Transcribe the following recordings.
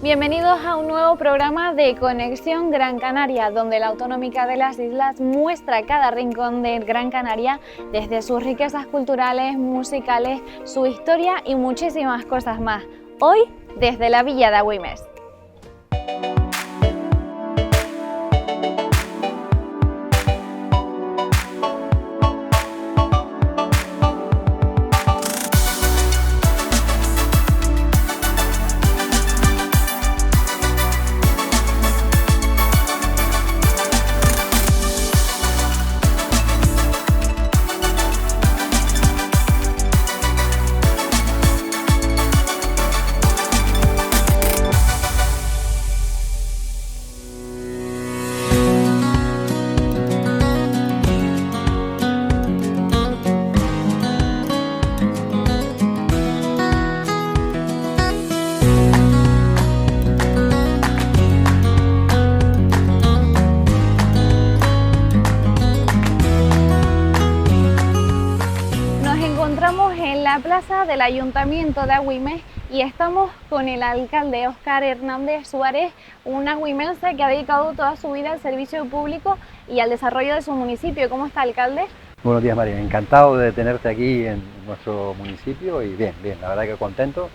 Bienvenidos a un nuevo programa de Conexión Gran Canaria, donde la Autonómica de las Islas muestra cada rincón de Gran Canaria desde sus riquezas culturales, musicales, su historia y muchísimas cosas más. Hoy, desde la Villa de Agüimes. La plaza del Ayuntamiento de Agüimes y estamos con el alcalde Óscar Hernández Suárez, un agüimense que ha dedicado toda su vida al servicio público y al desarrollo de su municipio. ¿Cómo está, alcalde? Buenos días, María. Encantado de tenerte aquí en nuestro municipio y bien, la verdad que contento,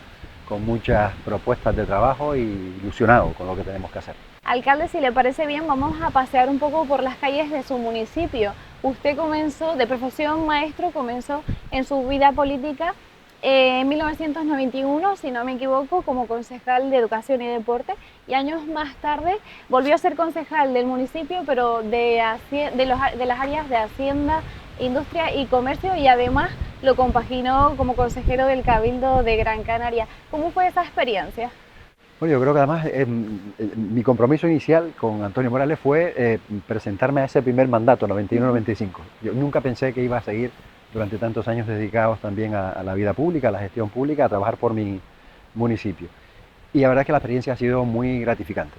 con muchas propuestas de trabajo y ilusionado con lo que tenemos que hacer. Alcalde, si le parece bien, vamos a pasear un poco por las calles de su municipio. Usted comenzó, de profesión maestro, comenzó en su vida política en 1991, si no me equivoco, como concejal de Educación y Deporte, y años más tarde volvió a ser concejal del municipio, pero de las áreas de Hacienda, Industria y Comercio, y además lo compaginó como consejero del Cabildo de Gran Canaria. ¿Cómo fue esa experiencia? Bueno, yo creo que además mi compromiso inicial con Antonio Morales fue presentarme a ese primer mandato, 91-95. Yo nunca pensé que iba a seguir durante tantos años dedicados también a la vida pública, a la gestión pública, a trabajar por mi municipio. Y la verdad es que la experiencia ha sido muy gratificante.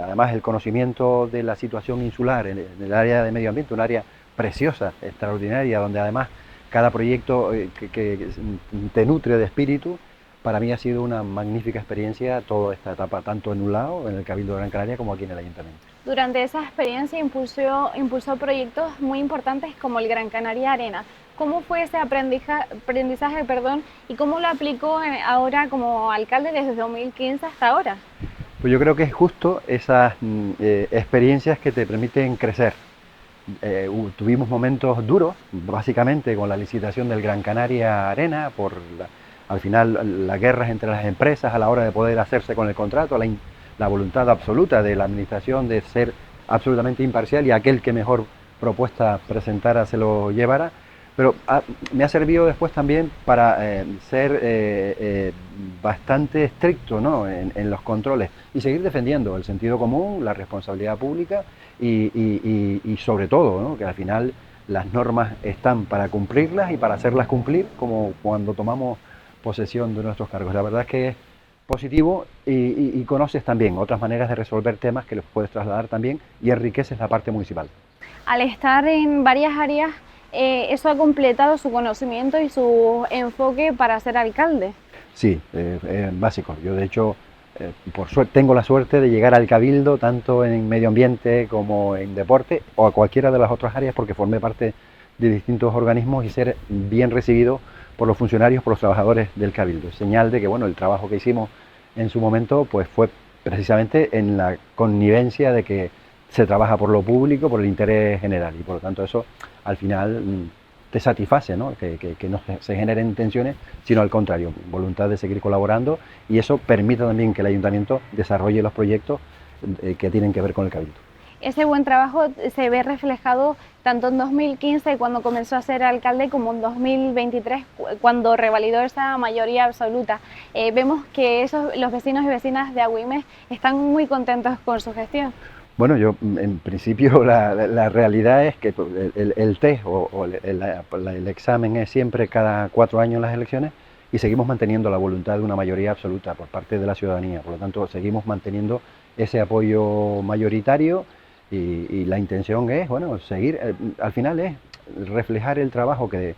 Además, el conocimiento de la situación insular en el área de medio ambiente, un área preciosa, extraordinaria, donde además cada proyecto que te nutre de espíritu, para mí ha sido una magnífica experiencia toda esta etapa, tanto en un lado, en el Cabildo de Gran Canaria, como aquí en el Ayuntamiento. Durante esa experiencia impulsó proyectos muy importantes como el Gran Canaria Arena. ¿Cómo fue ese aprendizaje, y cómo lo aplicó ahora como alcalde desde 2015 hasta ahora? Pues yo creo que es justo esas experiencias que te permiten crecer. Tuvimos momentos duros, básicamente con la licitación del Gran Canaria Arena, al final las guerras entre las empresas a la hora de poder hacerse con el contrato, la voluntad absoluta de la administración de ser absolutamente imparcial y aquel que mejor propuesta presentara se lo llevara. Pero me ha servido después también para ser bastante estricto, ¿no?, en los controles y seguir defendiendo el sentido común, la responsabilidad pública y sobre todo, ¿no?, que al final las normas están para cumplirlas y para hacerlas cumplir, como cuando tomamos posesión de nuestros cargos. La verdad es que es positivo y conoces también otras maneras de resolver temas que los puedes trasladar también y enriqueces la parte municipal. Al estar en varias áreas, ¿eso ha completado su conocimiento y su enfoque para ser alcalde? Sí, básico. Yo de hecho, por suerte, tengo la suerte de llegar al Cabildo tanto en medio ambiente como en deporte o a cualquiera de las otras áreas porque formé parte de distintos organismos y ser bien recibido por los funcionarios, por los trabajadores del Cabildo. Señal de que bueno, el trabajo que hicimos en su momento pues fue precisamente en la connivencia de que se trabaja por lo público, por el interés general y por lo tanto eso al final te satisface, ¿no?, que no se generen tensiones, sino al contrario, voluntad de seguir colaborando y eso permite también que el Ayuntamiento desarrolle los proyectos que tienen que ver con el Cabildo. Ese buen trabajo se ve reflejado tanto en 2015, cuando comenzó a ser alcalde, como en 2023, cuando revalidó esa mayoría absoluta. Vemos que los vecinos y vecinas de Agüimes están muy contentos con su gestión. Bueno, yo en principio la realidad es que el test o el examen es siempre cada 4 años en las elecciones y seguimos manteniendo la voluntad de una mayoría absoluta por parte de la ciudadanía. Por lo tanto, seguimos manteniendo ese apoyo mayoritario y la intención es, bueno, seguir, al final es reflejar el trabajo que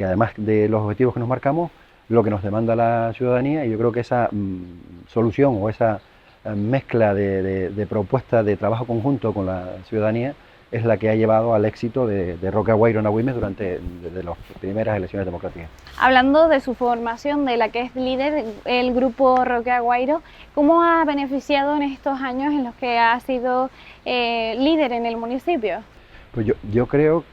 además de los objetivos que nos marcamos, lo que nos demanda la ciudadanía, y yo creo que esa solución o esa mezcla de propuestas de trabajo conjunto con la ciudadanía es la que ha llevado al éxito de Roque Agüeiro en Agüimes desde las primeras elecciones democráticas. Hablando de su formación, de la que es líder, el grupo Roque Agüeiro, ¿cómo ha beneficiado en estos años en los que ha sido líder en el municipio? Pues yo creo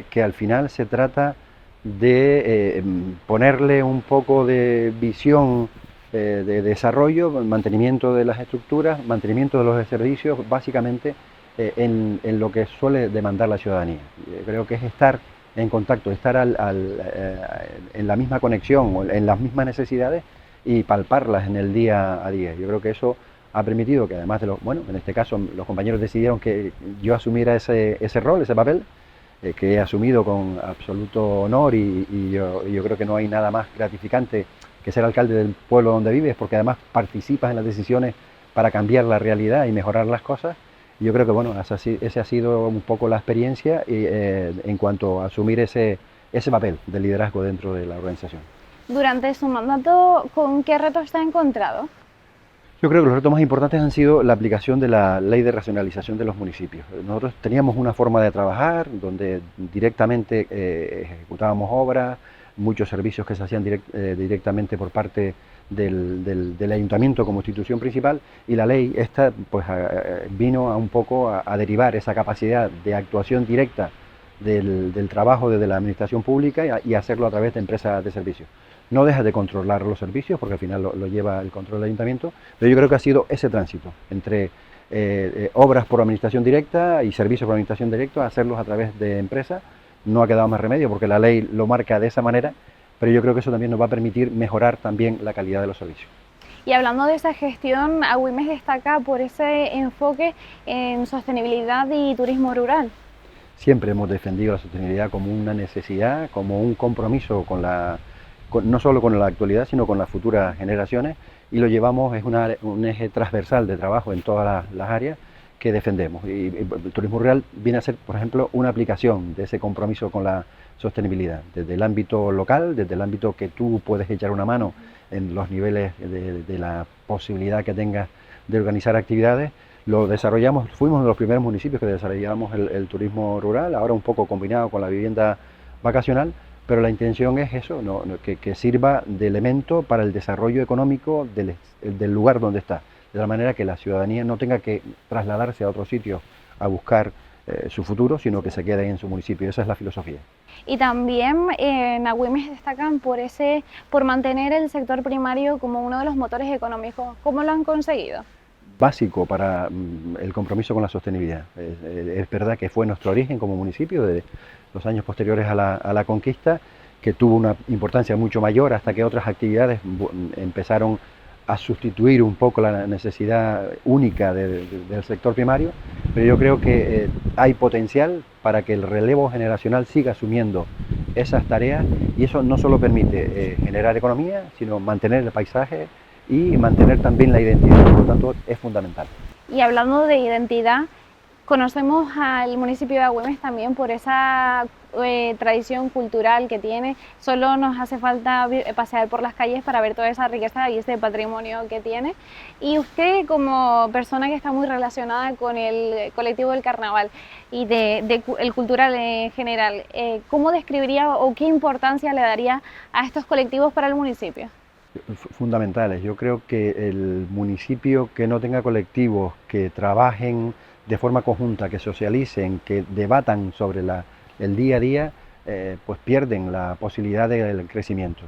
que al final se trata de ponerle un poco de visión de desarrollo, mantenimiento de las estructuras, mantenimiento de los servicios, básicamente en lo que suele demandar la ciudadanía. Creo que es estar en contacto, estar en la misma conexión, en las mismas necesidades y palparlas en el día a día. Yo creo que eso ha permitido que además bueno, en este caso los compañeros decidieron que yo asumiera ese rol, ese papel, que he asumido con absoluto honor y yo creo que no hay nada más gratificante que ser alcalde del pueblo donde vives, porque además participas en las decisiones para cambiar la realidad y mejorar las cosas. Yo creo que bueno, esa ha sido un poco la experiencia en cuanto a asumir ese papel de liderazgo dentro de la organización. Durante su mandato, ¿con qué retos se ha encontrado? Yo creo que los retos más importantes han sido la aplicación de la ley de racionalización de los municipios. Nosotros teníamos una forma de trabajar donde directamente ejecutábamos obras, muchos servicios que se hacían directamente por parte del ayuntamiento como institución principal, y la ley esta pues vino a un poco a derivar esa capacidad de actuación directa del trabajo desde la administración pública y hacerlo a través de empresas de servicios. No deja de controlar los servicios porque al final lo lleva el control del ayuntamiento, pero yo creo que ha sido ese tránsito entre obras por administración directa y servicios por administración directa, hacerlos a través de empresas. No ha quedado más remedio porque la ley lo marca de esa manera, pero yo creo que eso también nos va a permitir mejorar también la calidad de los servicios. Y hablando de esa gestión, Agüimes destaca por ese enfoque en sostenibilidad y turismo rural. Siempre hemos defendido la sostenibilidad como una necesidad, como un compromiso no solo con la actualidad, sino con las futuras generaciones, y lo llevamos, es un eje transversal de trabajo en todas las áreas que defendemos. Y el turismo rural viene a ser, por ejemplo, una aplicación de ese compromiso con la sostenibilidad, desde el ámbito local, desde el ámbito que tú puedes echar una mano en los niveles de la posibilidad que tengas de organizar actividades. Lo desarrollamos, fuimos de los primeros municipios que desarrollamos el turismo rural, ahora un poco combinado con la vivienda vacacional, pero la intención es eso, que sirva de elemento para el desarrollo económico del lugar donde está, de la manera que la ciudadanía no tenga que trasladarse a otro sitio a buscar su futuro, sino que se quede en su municipio. Esa es la filosofía. Y también en Agüimes destacan por mantener el sector primario como uno de los motores económicos. ¿Cómo lo han conseguido? Básico para el compromiso con la sostenibilidad. Es verdad que fue nuestro origen como municipio de los años posteriores a la conquista, que tuvo una importancia mucho mayor hasta que otras actividades empezaron a sustituir un poco la necesidad única del sector primario, pero yo creo que hay potencial para que el relevo generacional siga asumiendo esas tareas, y eso no solo permite generar economía, sino mantener el paisaje y mantener también la identidad, por lo tanto es fundamental. Y hablando de identidad, conocemos al municipio de Agüimes también por esa tradición cultural que tiene. Solo nos hace falta pasear por las calles para ver toda esa riqueza y ese patrimonio que tiene. Y usted, como persona que está muy relacionada con el colectivo del carnaval y el cultural en general, ¿cómo describiría o qué importancia le daría a estos colectivos para el municipio? Fundamentales. Yo creo que el municipio que no tenga colectivos que trabajen de forma conjunta, que socialicen, que debatan sobre el día a día, pues pierden la posibilidad del crecimiento.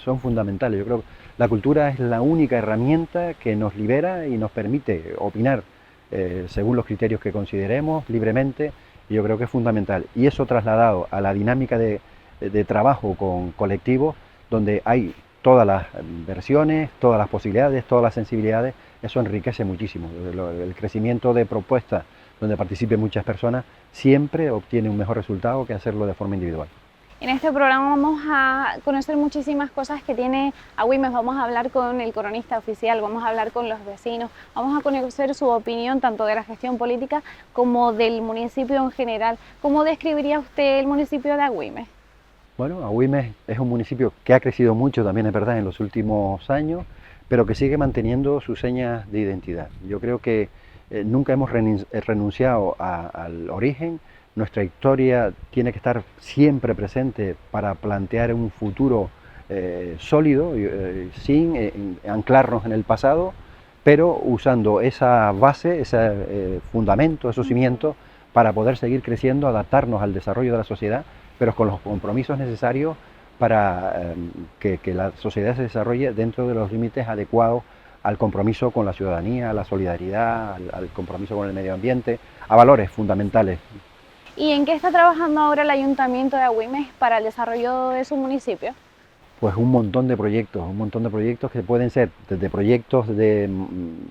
Son fundamentales. Yo creo que la cultura es la única herramienta que nos libera y nos permite opinar según los criterios que consideremos libremente, y yo creo que es fundamental. Y eso trasladado a la dinámica de trabajo con colectivos, donde hay todas las versiones, todas las posibilidades, todas las sensibilidades, eso enriquece muchísimo. El crecimiento de propuestas donde participen muchas personas siempre obtiene un mejor resultado que hacerlo de forma individual. En este programa vamos a conocer muchísimas cosas que tiene Agüimes. Vamos a hablar con el cronista oficial, vamos a hablar con los vecinos, vamos a conocer su opinión tanto de la gestión política como del municipio en general. ¿Cómo describiría usted el municipio de Agüimes? Bueno, Agüimes es un municipio que ha crecido mucho, también es verdad, en los últimos años, pero que sigue manteniendo sus señas de identidad. Yo creo que nunca hemos renunciado al origen. Nuestra historia tiene que estar siempre presente para plantear un futuro sólido, sin anclarnos en el pasado, pero usando esa base, ese fundamento, esos cimientos, para poder seguir creciendo, adaptarnos al desarrollo de la sociedad, pero con los compromisos necesarios para que la sociedad se desarrolle dentro de los límites adecuados al compromiso con la ciudadanía, a la solidaridad, al compromiso con el medio ambiente, a valores fundamentales. ¿Y en qué está trabajando ahora el Ayuntamiento de Agüimes para el desarrollo de su municipio? Pues un montón de proyectos que pueden ser desde proyectos de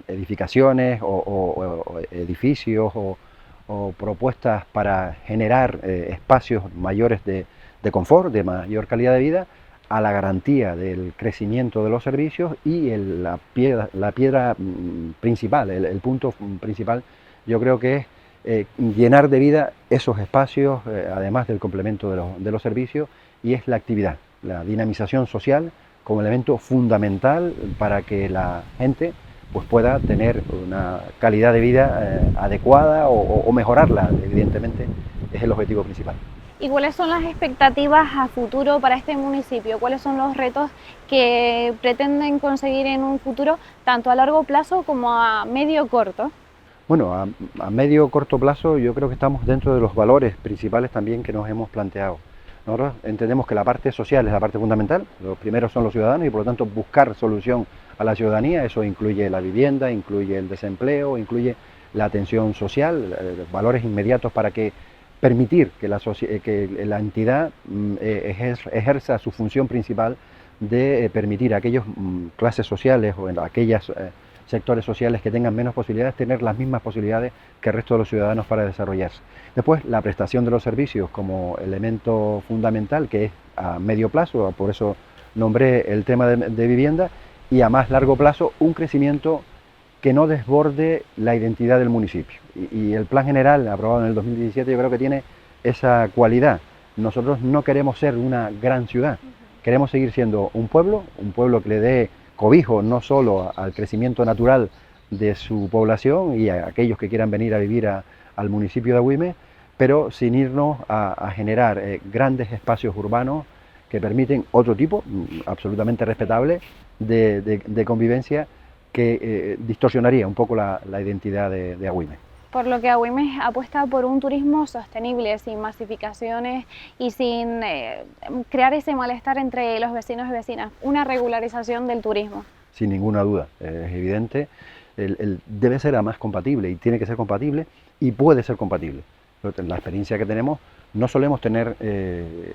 edificaciones o edificios o propuestas para generar espacios mayores de confort, de mayor calidad de vida, a la garantía del crecimiento de los servicios y la piedra principal, el punto principal, yo creo que es llenar de vida esos espacios, además del complemento de los servicios, y es la actividad, la dinamización social como elemento fundamental para que la gente pues pueda tener una calidad de vida adecuada o mejorarla, evidentemente, es el objetivo principal. ¿Y cuáles son las expectativas a futuro para este municipio? ¿Cuáles son los retos que pretenden conseguir en un futuro, tanto a largo plazo como a medio corto? Bueno, a medio corto plazo yo creo que estamos dentro de los valores principales también que nos hemos planteado. Nosotros entendemos que la parte social es la parte fundamental, los primeros son los ciudadanos y por lo tanto buscar solución a la ciudadanía, eso incluye la vivienda, incluye el desempleo, incluye la atención social, valores inmediatos para que permitir que la entidad ejerza su función principal de permitir a aquellas clases sociales o en aquellos sectores sociales que tengan menos posibilidades, tener las mismas posibilidades que el resto de los ciudadanos para desarrollarse. Después, la prestación de los servicios como elemento fundamental, que es a medio plazo, por eso nombré el tema de vivienda, y a más largo plazo, un crecimiento que no desborde la identidad del municipio. Y el plan general aprobado en el 2017 yo creo que tiene esa cualidad. Nosotros no queremos ser una gran ciudad, queremos seguir siendo un pueblo que le dé cobijo no solo al crecimiento natural de su población y a aquellos que quieran venir a vivir al municipio de Agüimes, pero sin irnos a generar grandes espacios urbanos que permiten otro tipo, absolutamente respetable, de convivencia que distorsionaría un poco la identidad de Agüimes. Por lo que Agüimes apuesta por un turismo sostenible, sin masificaciones y sin crear ese malestar entre los vecinos y vecinas, una regularización del turismo. Sin ninguna duda, es evidente, debe ser además compatible y tiene que ser compatible y puede ser compatible. La experiencia que tenemos, no solemos tener, de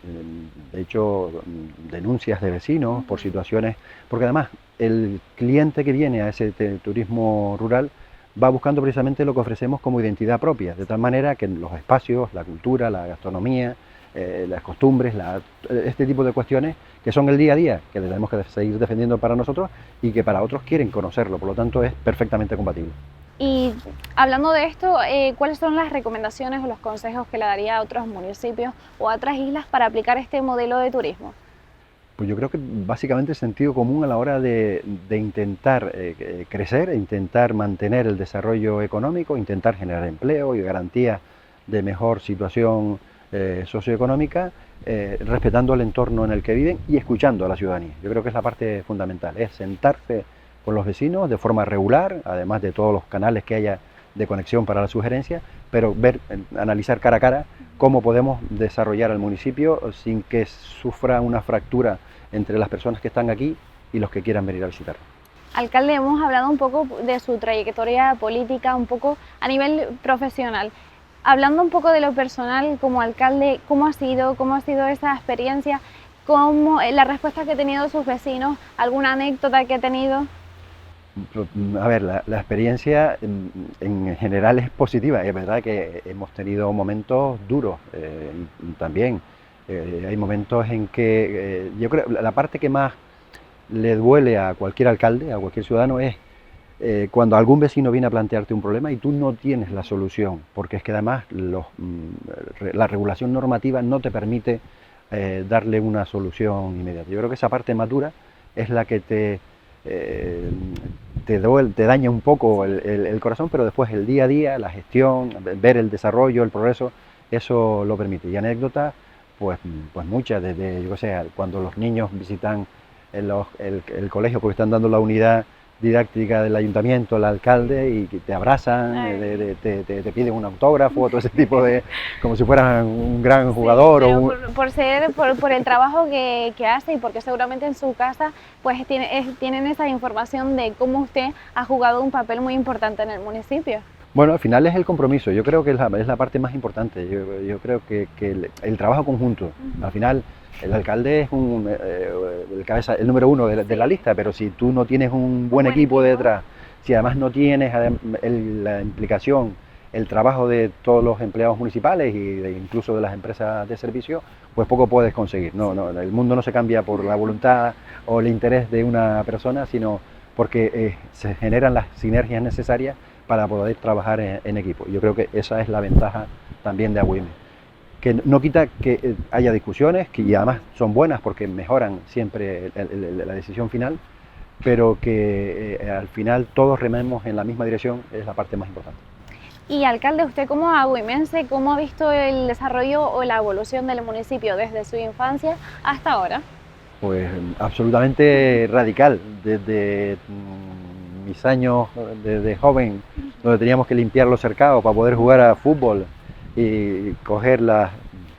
hecho, denuncias de vecinos por situaciones, porque además el cliente que viene a ese turismo rural va buscando precisamente lo que ofrecemos como identidad propia, de tal manera que los espacios, la cultura, la gastronomía, las costumbres, este tipo de cuestiones que son el día a día, que tenemos que seguir defendiendo para nosotros y que para otros quieren conocerlo, por lo tanto es perfectamente compatible. Y hablando de esto, ¿cuáles son las recomendaciones o los consejos que le daría a otros municipios o a otras islas para aplicar este modelo de turismo? Pues yo creo que básicamente sentido común a la hora de intentar crecer, intentar mantener el desarrollo económico, intentar generar empleo y garantías de mejor situación socioeconómica, respetando el entorno en el que viven y escuchando a la ciudadanía. Yo creo que es la parte fundamental, es sentarse con los vecinos de forma regular, además de todos los canales que haya de conexión para la sugerencia, pero analizar cara a cara cómo podemos desarrollar el municipio sin que sufra una fractura entre las personas que están aquí y los que quieran venir a visitar. Alcalde, hemos hablado un poco de su trayectoria política, un poco a nivel profesional. Hablando un poco de lo personal como alcalde, ¿cómo ha sido esa experiencia? ¿Cómo la respuesta que ha tenido sus vecinos? ¿Alguna anécdota que ha tenido? A ver, la experiencia en general es positiva. Es verdad que hemos tenido momentos duros también. Hay momentos en que yo creo la parte que más le duele a cualquier alcalde, a cualquier ciudadano, es cuando algún vecino viene a plantearte un problema y tú no tienes la solución, porque es que además la regulación normativa no te permite darle una solución inmediata. Yo creo que esa parte más dura es la que te te daña un poco el corazón, pero después el día a día, la gestión, ver el desarrollo, el progreso, eso lo permite. Y anécdotas, pues muchas, desde, yo qué sé, cuando los niños visitan el colegio porque están dando la unidad didáctica del ayuntamiento, el alcalde, y que te abrazan, te piden un autógrafo, todo ese tipo de, como si fueras un gran jugador. Sí, por el trabajo que hace y porque seguramente en su casa pues tienen esa información de cómo usted ha jugado un papel muy importante en el municipio. Bueno, al final es el compromiso, yo creo que es la parte más importante, yo creo que el trabajo conjunto, al final el alcalde es el número uno de la lista, pero si tú no tienes un buen equipo detrás, si además no tienes la implicación, el trabajo de todos los empleados municipales y incluso de las empresas de servicio, pues poco puedes conseguir. El mundo no se cambia por la voluntad o el interés de una persona, sino porque se generan las sinergias necesarias para poder trabajar en equipo. Yo creo que esa es la ventaja también de Agüime, que no quita que haya discusiones, y además son buenas porque mejoran siempre la decisión final, pero que al final todos rememos en la misma dirección, es la parte más importante. Y alcalde, usted como agüimense, ¿cómo ha visto el desarrollo o la evolución del municipio desde su infancia hasta ahora? Pues absolutamente radical, desde mis años de joven, donde teníamos que limpiar los cercados para poder jugar a fútbol y coger los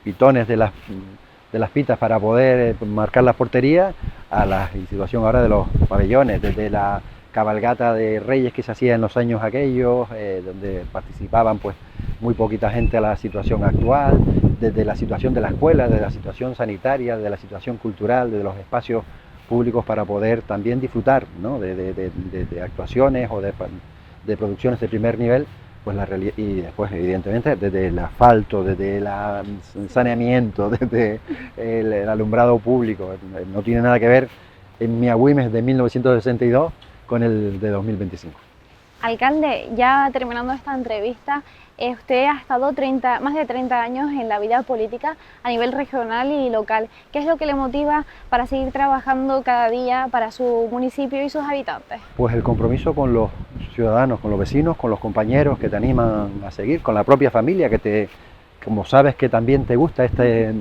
pitones de las pitas para poder marcar las porterías, a la situación ahora de los pabellones, desde la cabalgata de Reyes que se hacía en los años aquellos, donde participaban pues muy poquita gente, a la situación actual, desde la situación de la escuela, de la situación sanitaria, de la situación cultural, de los espacios públicos para poder también disfrutar, ¿no?, de actuaciones o de producciones de primer nivel, pues y después evidentemente desde el asfalto, desde el saneamiento, desde el alumbrado público. No tiene nada que ver en mi Agüimes de 1962 con el de 2025. Alcalde, ya terminando esta entrevista, usted ha estado más de 30 años en la vida política a nivel regional y local. ¿Qué es lo que le motiva para seguir trabajando cada día para su municipio y sus habitantes? Pues el compromiso con los ciudadanos, con los vecinos, con los compañeros que te animan a seguir, con la propia familia como sabes que también te gusta este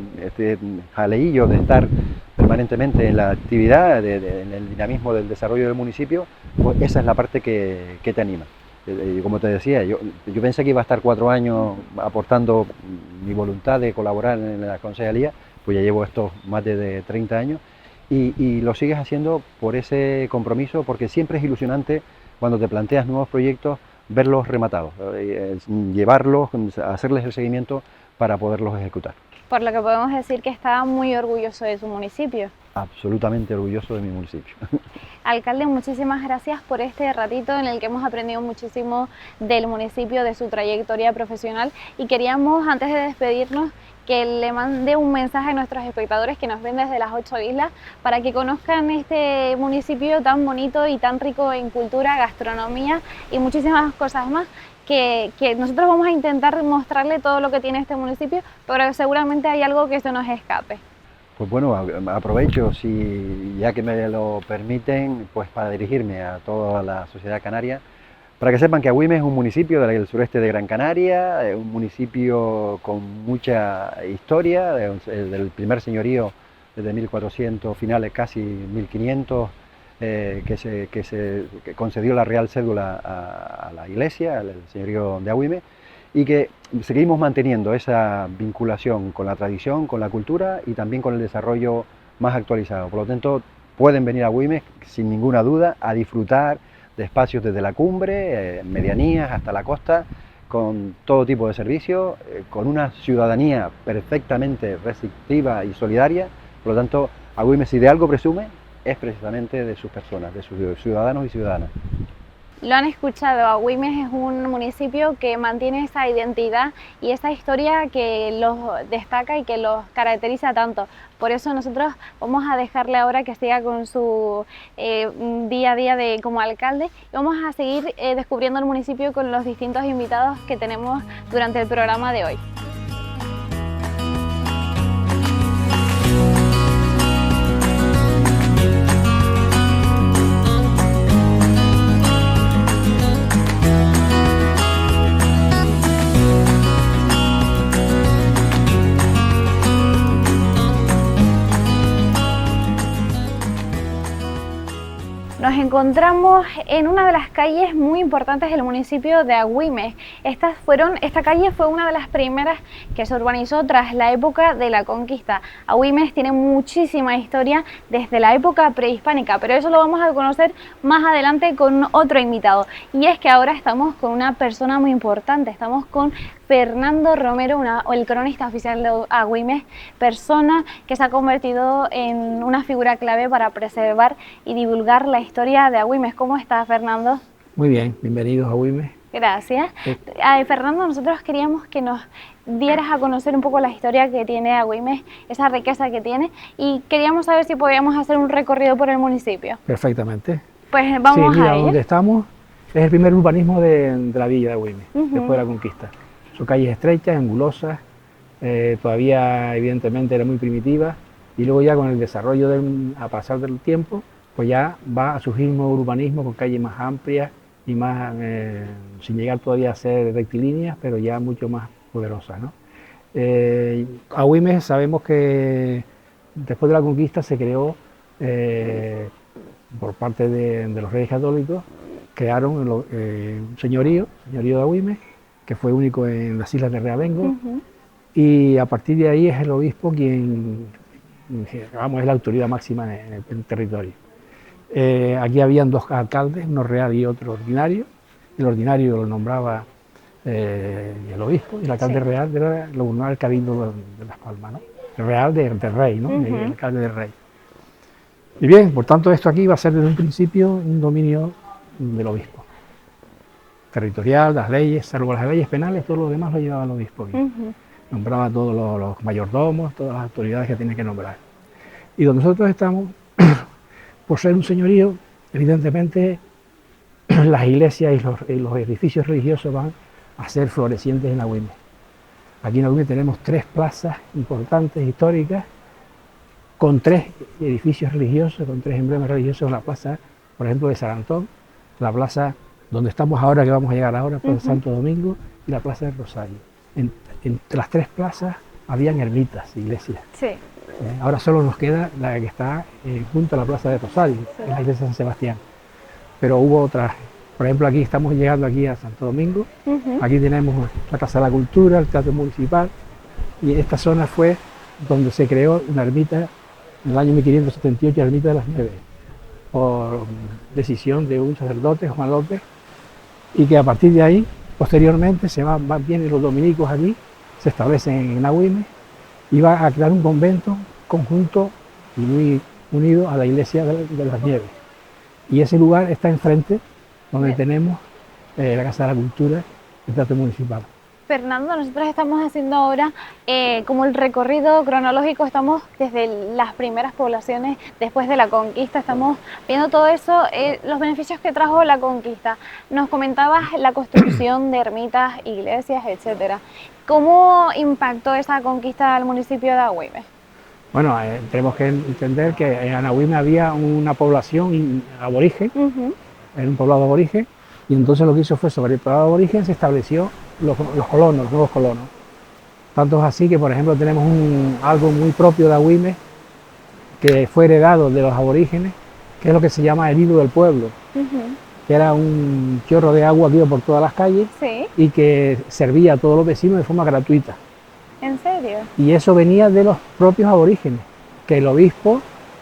jaleillo de estar permanentemente en la actividad, en el dinamismo del desarrollo del municipio, pues esa es la parte que te anima. Como te decía, yo pensé que iba a estar 4 años aportando mi voluntad de colaborar en la concejalía, pues ya llevo estos más de 30 años y lo sigues haciendo por ese compromiso, porque siempre es ilusionante cuando te planteas nuevos proyectos, verlos rematados, llevarlos, hacerles el seguimiento para poderlos ejecutar. Por lo que podemos decir que está muy orgulloso de su municipio. Absolutamente orgulloso de mi municipio. Alcalde, muchísimas gracias por este ratito en el que hemos aprendido muchísimo del municipio, de su trayectoria profesional, y queríamos, antes de despedirnos, que le mande un mensaje a nuestros espectadores que nos ven desde las 8 islas para que conozcan este municipio tan bonito y tan rico en cultura, gastronomía y muchísimas cosas más, que nosotros vamos a intentar mostrarle todo lo que tiene este municipio, pero seguramente hay algo que se nos escape. Pues bueno, aprovecho, ya que me lo permiten, pues para dirigirme a toda la sociedad canaria, para que sepan que Agüimes es un municipio del sureste de Gran Canaria, un municipio con mucha historia, del primer señorío desde 1400, finales casi 1500, que concedió la Real Cédula a la Iglesia, al señorío de Agüimes, y que seguimos manteniendo esa vinculación con la tradición, con la cultura y también con el desarrollo más actualizado. Por lo tanto, pueden venir a Agüimes sin ninguna duda a disfrutar de espacios desde la cumbre, medianías hasta la costa, con todo tipo de servicios, con una ciudadanía perfectamente receptiva y solidaria. Por lo tanto, Agüimes, si de algo presume, es precisamente de sus personas, de sus ciudadanos y ciudadanas. Lo han escuchado, Agüimes es un municipio que mantiene esa identidad y esa historia que los destaca y que los caracteriza tanto. Por eso nosotros vamos a dejarle ahora que siga con su día a día como alcalde, y vamos a seguir descubriendo el municipio con los distintos invitados que tenemos durante el programa de hoy. encontramos en una de las calles muy importantes del municipio de Agüimes. Esta calle fue una de las primeras que se urbanizó tras la época de la conquista. Agüimes tiene muchísima historia desde la época prehispánica, pero eso lo vamos a conocer más adelante con otro invitado. Y es que ahora estamos con una persona muy importante, estamos con Fernando Romero, el cronista oficial de Agüimes, persona que se ha convertido en una figura clave para preservar y divulgar la historia de Agüimes. ¿Cómo estás, Fernando? Muy bien, bienvenidos a Agüimes. Gracias. Sí. Fernando, nosotros queríamos que nos dieras a conocer un poco la historia que tiene Agüimes, esa riqueza que tiene, y queríamos saber si podíamos hacer un recorrido por el municipio. Perfectamente. Pues vamos sí, mira, a ello. donde estamos es el primer urbanismo de la villa de Agüimes, después de la conquista. Son calles estrechas, angulosas, todavía evidentemente era muy primitiva, y luego ya con el desarrollo, a pasar del tiempo, pues ya va a surgir un nuevo urbanismo con calles más amplias y más, sin llegar todavía a ser rectilíneas, pero ya mucho más poderosas, ¿no? Agüimes sabemos que después de la conquista se creó, por parte de los reyes católicos, crearon un señorío de Agüimes, que fue único en las islas de Realengo, y a partir de ahí es el obispo quien, vamos, es la autoridad máxima en el territorio. Aquí habían dos alcaldes, uno real y otro ordinario. El ordinario lo nombraba el obispo, y el alcalde real lo nombraba el cabildo de Las Palmas, ¿no? El real del rey, ¿no? El alcalde del rey. Y bien, por tanto, esto aquí va a ser desde un principio un dominio del obispo. Territorial, las leyes, salvo las leyes penales, todo lo demás lo llevaba el obispo aquí. Nombraba a todos los mayordomos, todas las autoridades que tiene que nombrar. Y donde nosotros estamos, por ser un señorío, evidentemente las iglesias y los edificios religiosos van a ser florecientes en Agüimes. Aquí en Agüimes tenemos 3 plazas importantes, históricas, con 3 edificios religiosos, con 3 emblemas religiosos. La plaza, por ejemplo, de San Antón, la plaza donde estamos ahora, que vamos a llegar ahora, por Santo Domingo, y la plaza del Rosario. Entre las 3 plazas habían ermitas, iglesias. Sí. Ahora solo nos queda la que está junto a la plaza de Rosario, que es la iglesia de San Sebastián. Pero hubo otras, por ejemplo, aquí estamos llegando aquí a Santo Domingo, aquí tenemos la Casa de la Cultura, el Teatro Municipal, y esta zona fue donde se creó una ermita en el año 1578, la Ermita de las Nieves, por decisión de un sacerdote, Juan López, y que a partir de ahí, posteriormente, vienen los dominicos aquí, se establecen en Agüimes, y va a crear un convento conjunto y muy unido a la iglesia de las Nieves. Y ese lugar está enfrente, donde tenemos la Casa de la Cultura, el Teatro Municipal. Fernando, nosotros estamos haciendo ahora como el recorrido cronológico, estamos desde las primeras poblaciones después de la conquista, estamos viendo todo eso, los beneficios que trajo la conquista. Nos comentabas la construcción de ermitas, iglesias, etcétera. ¿Cómo impactó esa conquista al municipio de Agüimes? Bueno, tenemos que entender que en Agüimes había una población aborigen, era un poblado aborigen, y entonces lo que hizo fue, sobre el poblado aborigen se estableció los colonos, los nuevos colonos. Tanto es así que, por ejemplo, tenemos algo muy propio de Agüimes, que fue heredado de los aborígenes, que es lo que se llama el hilo del pueblo, que era un chorro de agua que iba por todas las calles, y que servía a todos los vecinos de forma gratuita. ¿En serio? Y eso venía de los propios aborígenes, que el obispo,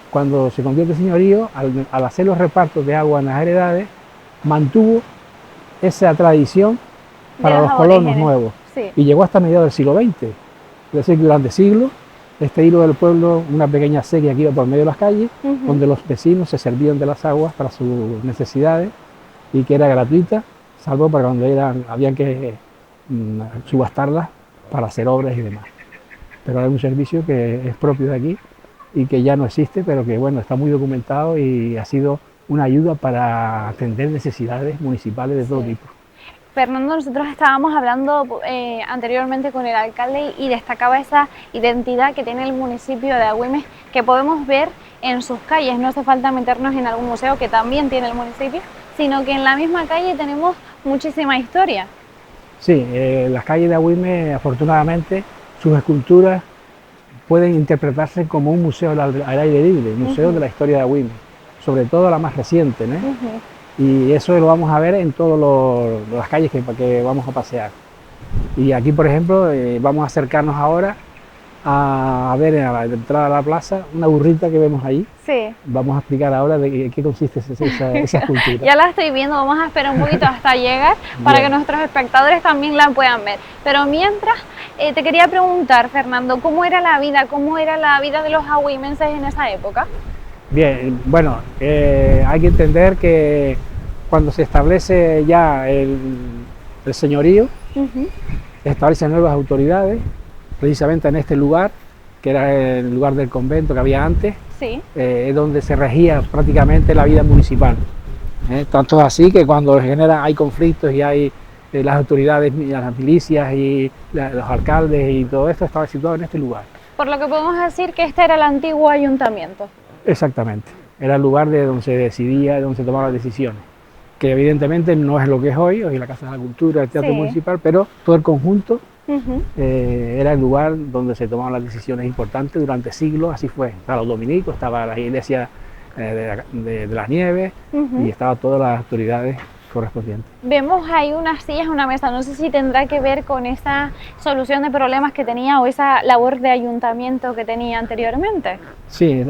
cuando se convierte en señorío, al hacer los repartos de agua en las heredades, mantuvo esa tradición para los colonos nuevos. Y llegó hasta mediados del siglo XX. Es decir, que durante siglos, este hilo del pueblo, una pequeña acequia que iba por medio de las calles, donde los vecinos se servían de las aguas para sus necesidades, y que era gratuita, salvo para cuando habían que subastarlas para hacer obras y demás. Pero es un servicio que es propio de aquí y que ya no existe, pero que bueno, está muy documentado y ha sido una ayuda para atender necesidades municipales de todo tipo. Fernando, nosotros estábamos hablando anteriormente con el alcalde y destacaba esa identidad que tiene el municipio de Agüimes, que podemos ver en sus calles. No hace falta meternos en algún museo que también tiene el municipio, sino que en la misma calle tenemos muchísima historia. Sí, las calles de Agüimes, afortunadamente, sus esculturas pueden interpretarse como un museo al aire libre, museo de la historia de Agüimes. sobre todo la más reciente, ¿no? Ujú. Y eso lo vamos a ver en todas las calles que vamos a pasear. Y aquí, por ejemplo, vamos a acercarnos ahora a ver a la entrada a la plaza una burrita que vemos ahí. Sí. Vamos a explicar ahora de qué consiste esa escultura. Ya la estoy viendo, vamos a esperar un poquito hasta llegar para Bien. que nuestros espectadores también la puedan ver. Pero mientras, te quería preguntar, Fernando, ¿cómo era la vida de los agüimenses en esa época? Bien, bueno, hay que entender que cuando se establece ya el señorío, Ujú. se establecen nuevas autoridades, precisamente en este lugar, que era el lugar del convento que había antes, Sí. es donde se regía prácticamente la vida municipal. Tanto es así que cuando hay conflictos y hay las autoridades, las milicias y los alcaldes y todo esto estaba situado en este lugar. Por lo que podemos decir que este era el antiguo ayuntamiento. Exactamente, era el lugar de donde se decidía, de donde se tomaban las decisiones, que evidentemente no es lo que es hoy la Casa de la Cultura, el Teatro Sí. Municipal, pero todo el conjunto Ujú. era el lugar donde se tomaban las decisiones importantes durante siglos, así fue. Estaban los dominicos, estaba la iglesia de las Nieves Ujú. y estaban todas las autoridades correspondientes. Vemos ahí unas sillas, una mesa, no sé si tendrá que ver con esa solución de problemas que tenía o esa labor de ayuntamiento que tenía anteriormente. Sí,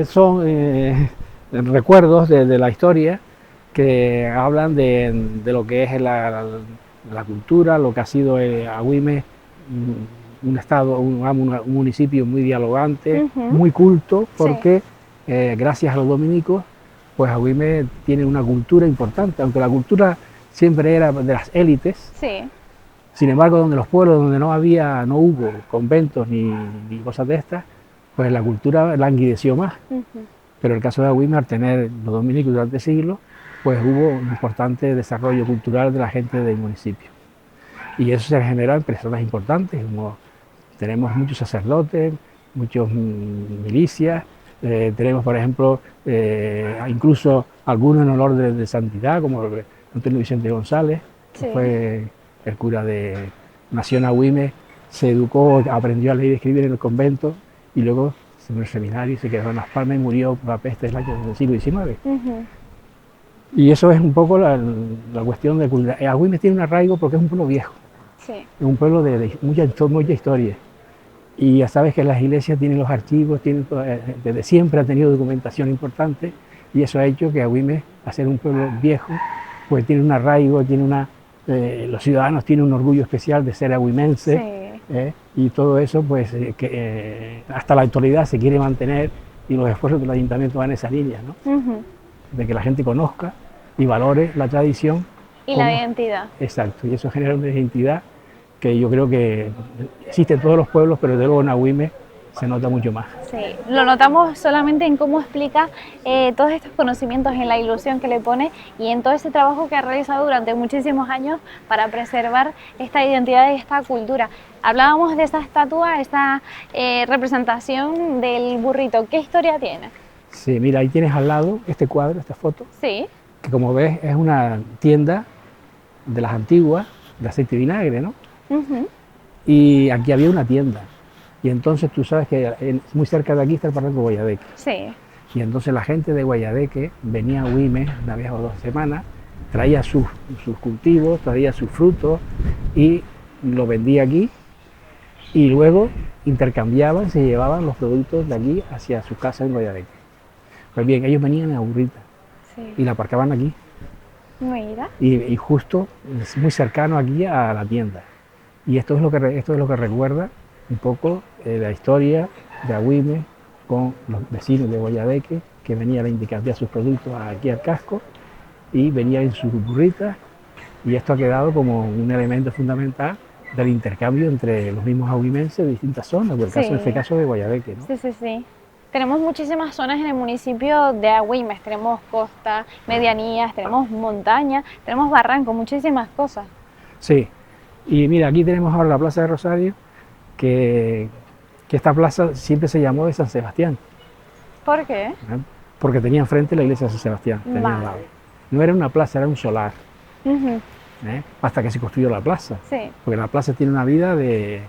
son recuerdos de la historia que hablan de lo que es la cultura, lo que ha sido Agüimes, un estado, un municipio muy dialogante, Ujú. muy culto, porque gracias a los dominicos, pues Agüimes tiene una cultura importante, aunque la cultura siempre era de las élites. Sí. Sin embargo, donde los pueblos donde no hubo conventos ni cosas de estas, pues la cultura languideció más. Ujú. Pero el caso de Agüimes, al tener los dominicos durante siglos, pues hubo un importante desarrollo cultural de la gente del municipio. Y eso se genera en personas importantes, como tenemos muchos sacerdotes, muchos milicias, tenemos, por ejemplo, incluso algunos en honor de santidad, como Antonio Vicente González, que Sí. fue el cura nació en Agüimes, se educó, aprendió a leer y escribir en el convento y luego se fue al seminario y se quedó en Las Palmas y murió por la peste del siglo XIX. Ujú. Y eso es un poco la cuestión de cultura. Agüimes tiene un arraigo porque es un pueblo viejo, Sí. es un pueblo de mucha historia. Y ya sabes que las iglesias tienen los archivos, desde siempre han tenido documentación importante y eso ha hecho que Agüimes, al ser un pueblo viejo, pues tiene un arraigo, los ciudadanos tienen un orgullo especial de ser agüimenses. Sí. Y todo eso, pues, hasta la actualidad se quiere mantener y los esfuerzos del ayuntamiento van en esa línea, ¿no? Ujú. De que la gente conozca y valore la tradición. Y la identidad. Exacto, y eso genera una identidad que yo creo que existe en todos los pueblos, pero de luego en Agüimes se nota mucho más. Sí, lo notamos solamente en cómo explica todos estos conocimientos, en la ilusión que le pone y en todo ese trabajo que ha realizado durante muchísimos años para preservar esta identidad y esta cultura. Hablábamos de esa estatua, esa representación del burrito. ¿Qué historia tiene? Sí, mira, ahí tienes al lado este cuadro, esta foto, Sí. que como ves es una tienda de las antiguas de aceite y vinagre, ¿no? Ujú. Y aquí había una tienda. Y entonces tú sabes que muy cerca de aquí está el barranco de Guayadeque. Sí. Y entonces la gente de Guayadeque venía a Agüimes una vez o 2 semanas, traía sus cultivos, traía sus frutos y lo vendía aquí. Y luego intercambiaban, se llevaban los productos de aquí hacia su casa en Guayadeque. Pues bien, ellos venían a burrita y Sí. la aparcaban aquí. Mira. Y justo muy cercano aquí a la tienda. Y esto es lo que recuerda un poco la historia de Agüimes con los vecinos de Guayadeque, que venían a intercambiar sus productos aquí al casco y venían en sus burritas, y esto ha quedado como un elemento fundamental del intercambio entre los mismos agüimenses de distintas zonas, por el caso, Sí. en este caso de Guayadeque, ¿no? Sí, sí, sí. Tenemos muchísimas zonas en el municipio de Agüimes. Tenemos costa, medianías, tenemos montaña, tenemos barrancos, muchísimas cosas. Sí, y mira, aquí tenemos ahora la Plaza de Rosario, que esta plaza siempre se llamó de San Sebastián, ¿Por qué? porque tenía enfrente la iglesia de San Sebastián, tenía al Vale. lado. No era una plaza, era un solar, Ujú. hasta que se construyó la plaza, Sí. porque la plaza tiene una vida de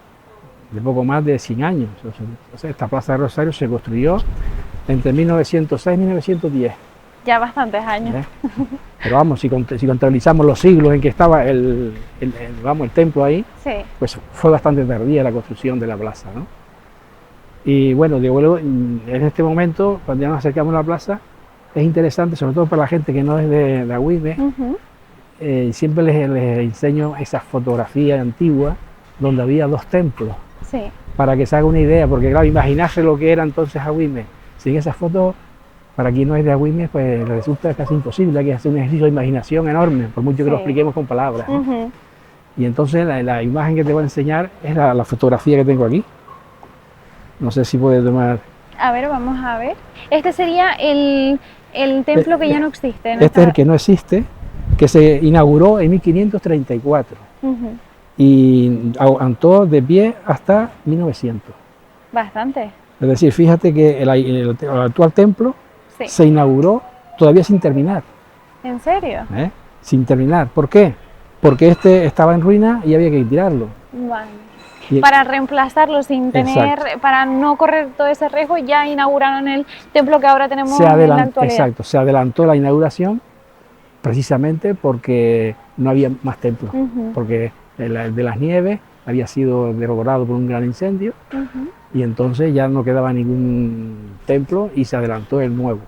poco más de 100 años. Entonces, esta Plaza de Rosario se construyó entre 1906 y 1910. Ya bastantes años. ¿eh? Pero vamos, si contabilizamos los siglos en que estaba el templo ahí, Sí. pues fue bastante tardía la construcción de la plaza, ¿no? Y bueno, de luego, en este momento, cuando ya nos acercamos a la plaza, es interesante, sobre todo para la gente que no es de Agüime, siempre les enseño esas fotografías antiguas donde había dos templos, Sí. para que se haga una idea, porque claro, imaginarse lo que era entonces Agüime sin esas fotos, para quien no es de Agüime, pues resulta casi imposible, hay que hacer un ejercicio de imaginación enorme, por mucho que lo expliquemos con palabras, ¿no? Y entonces la imagen que te voy a enseñar es la fotografía que tengo aquí. No sé si puedes tomar... A ver, vamos a ver. Este sería el templo que ya no existe, ¿no? Este es el que no existe, que se inauguró en 1534 y aguantó de pie hasta 1900. Bastante. Es decir, fíjate que el actual templo Sí. se inauguró todavía sin terminar, ¿En serio? ¿eh? Sin terminar. ¿Por qué? Porque este estaba en ruina y había que tirarlo. Vale. Y- Para reemplazarlo sin tener, Exacto. para no correr todo ese riesgo, ya inauguraron el templo que ahora tenemos se en la adelantó, actualidad. exacto, se adelantó la inauguración precisamente porque no había más templos, porque el de las Nieves había sido devorado por un gran incendio y entonces ya no quedaba ningún templo y se adelantó el nuevo.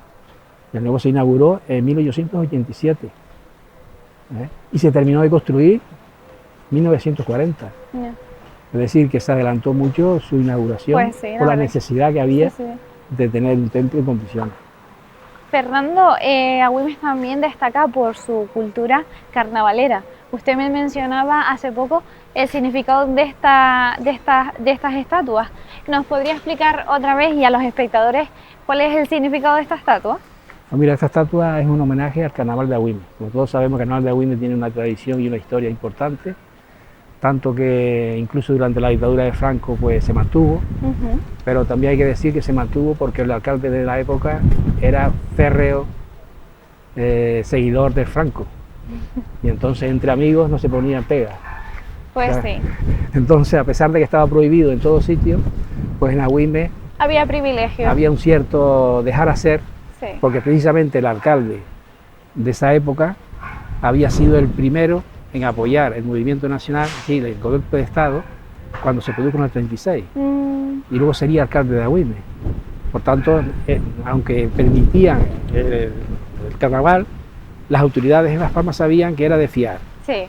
El nuevo se inauguró en 1887 y se terminó de construir en 1940. Ya. Es decir, que se adelantó mucho su inauguración Pues sí, la por la verdad. necesidad que había Sí, sí. de tener un templo en condiciones. Fernando, Agüimes también destaca por su cultura carnavalera. Usted me mencionaba hace poco el significado de estas estatuas. ¿Nos podría explicar otra vez y a los espectadores cuál es el significado de esta estatua? Mira, esta estatua es un homenaje al carnaval de Agüimes. Como todos sabemos, el carnaval de Agüimes tiene una tradición y una historia importante, tanto que incluso durante la dictadura de Franco pues, se mantuvo, pero también hay que decir que se mantuvo porque el alcalde de la época era férreo seguidor de Franco, y entonces entre amigos no se ponían pegas. Pues O sea, sí, entonces, a pesar de que estaba prohibido en todo sitio, pues en Agüimes había privilegio. había un cierto dejar hacer, Sí. porque precisamente el alcalde de esa época había sido el primero en apoyar el movimiento nacional, sí, el golpe de Estado, cuando se produjo en el 36, y luego sería alcalde de Agüimes. Por tanto, aunque permitían el carnaval, las autoridades en Las Palmas sabían que era de fiar. Sí.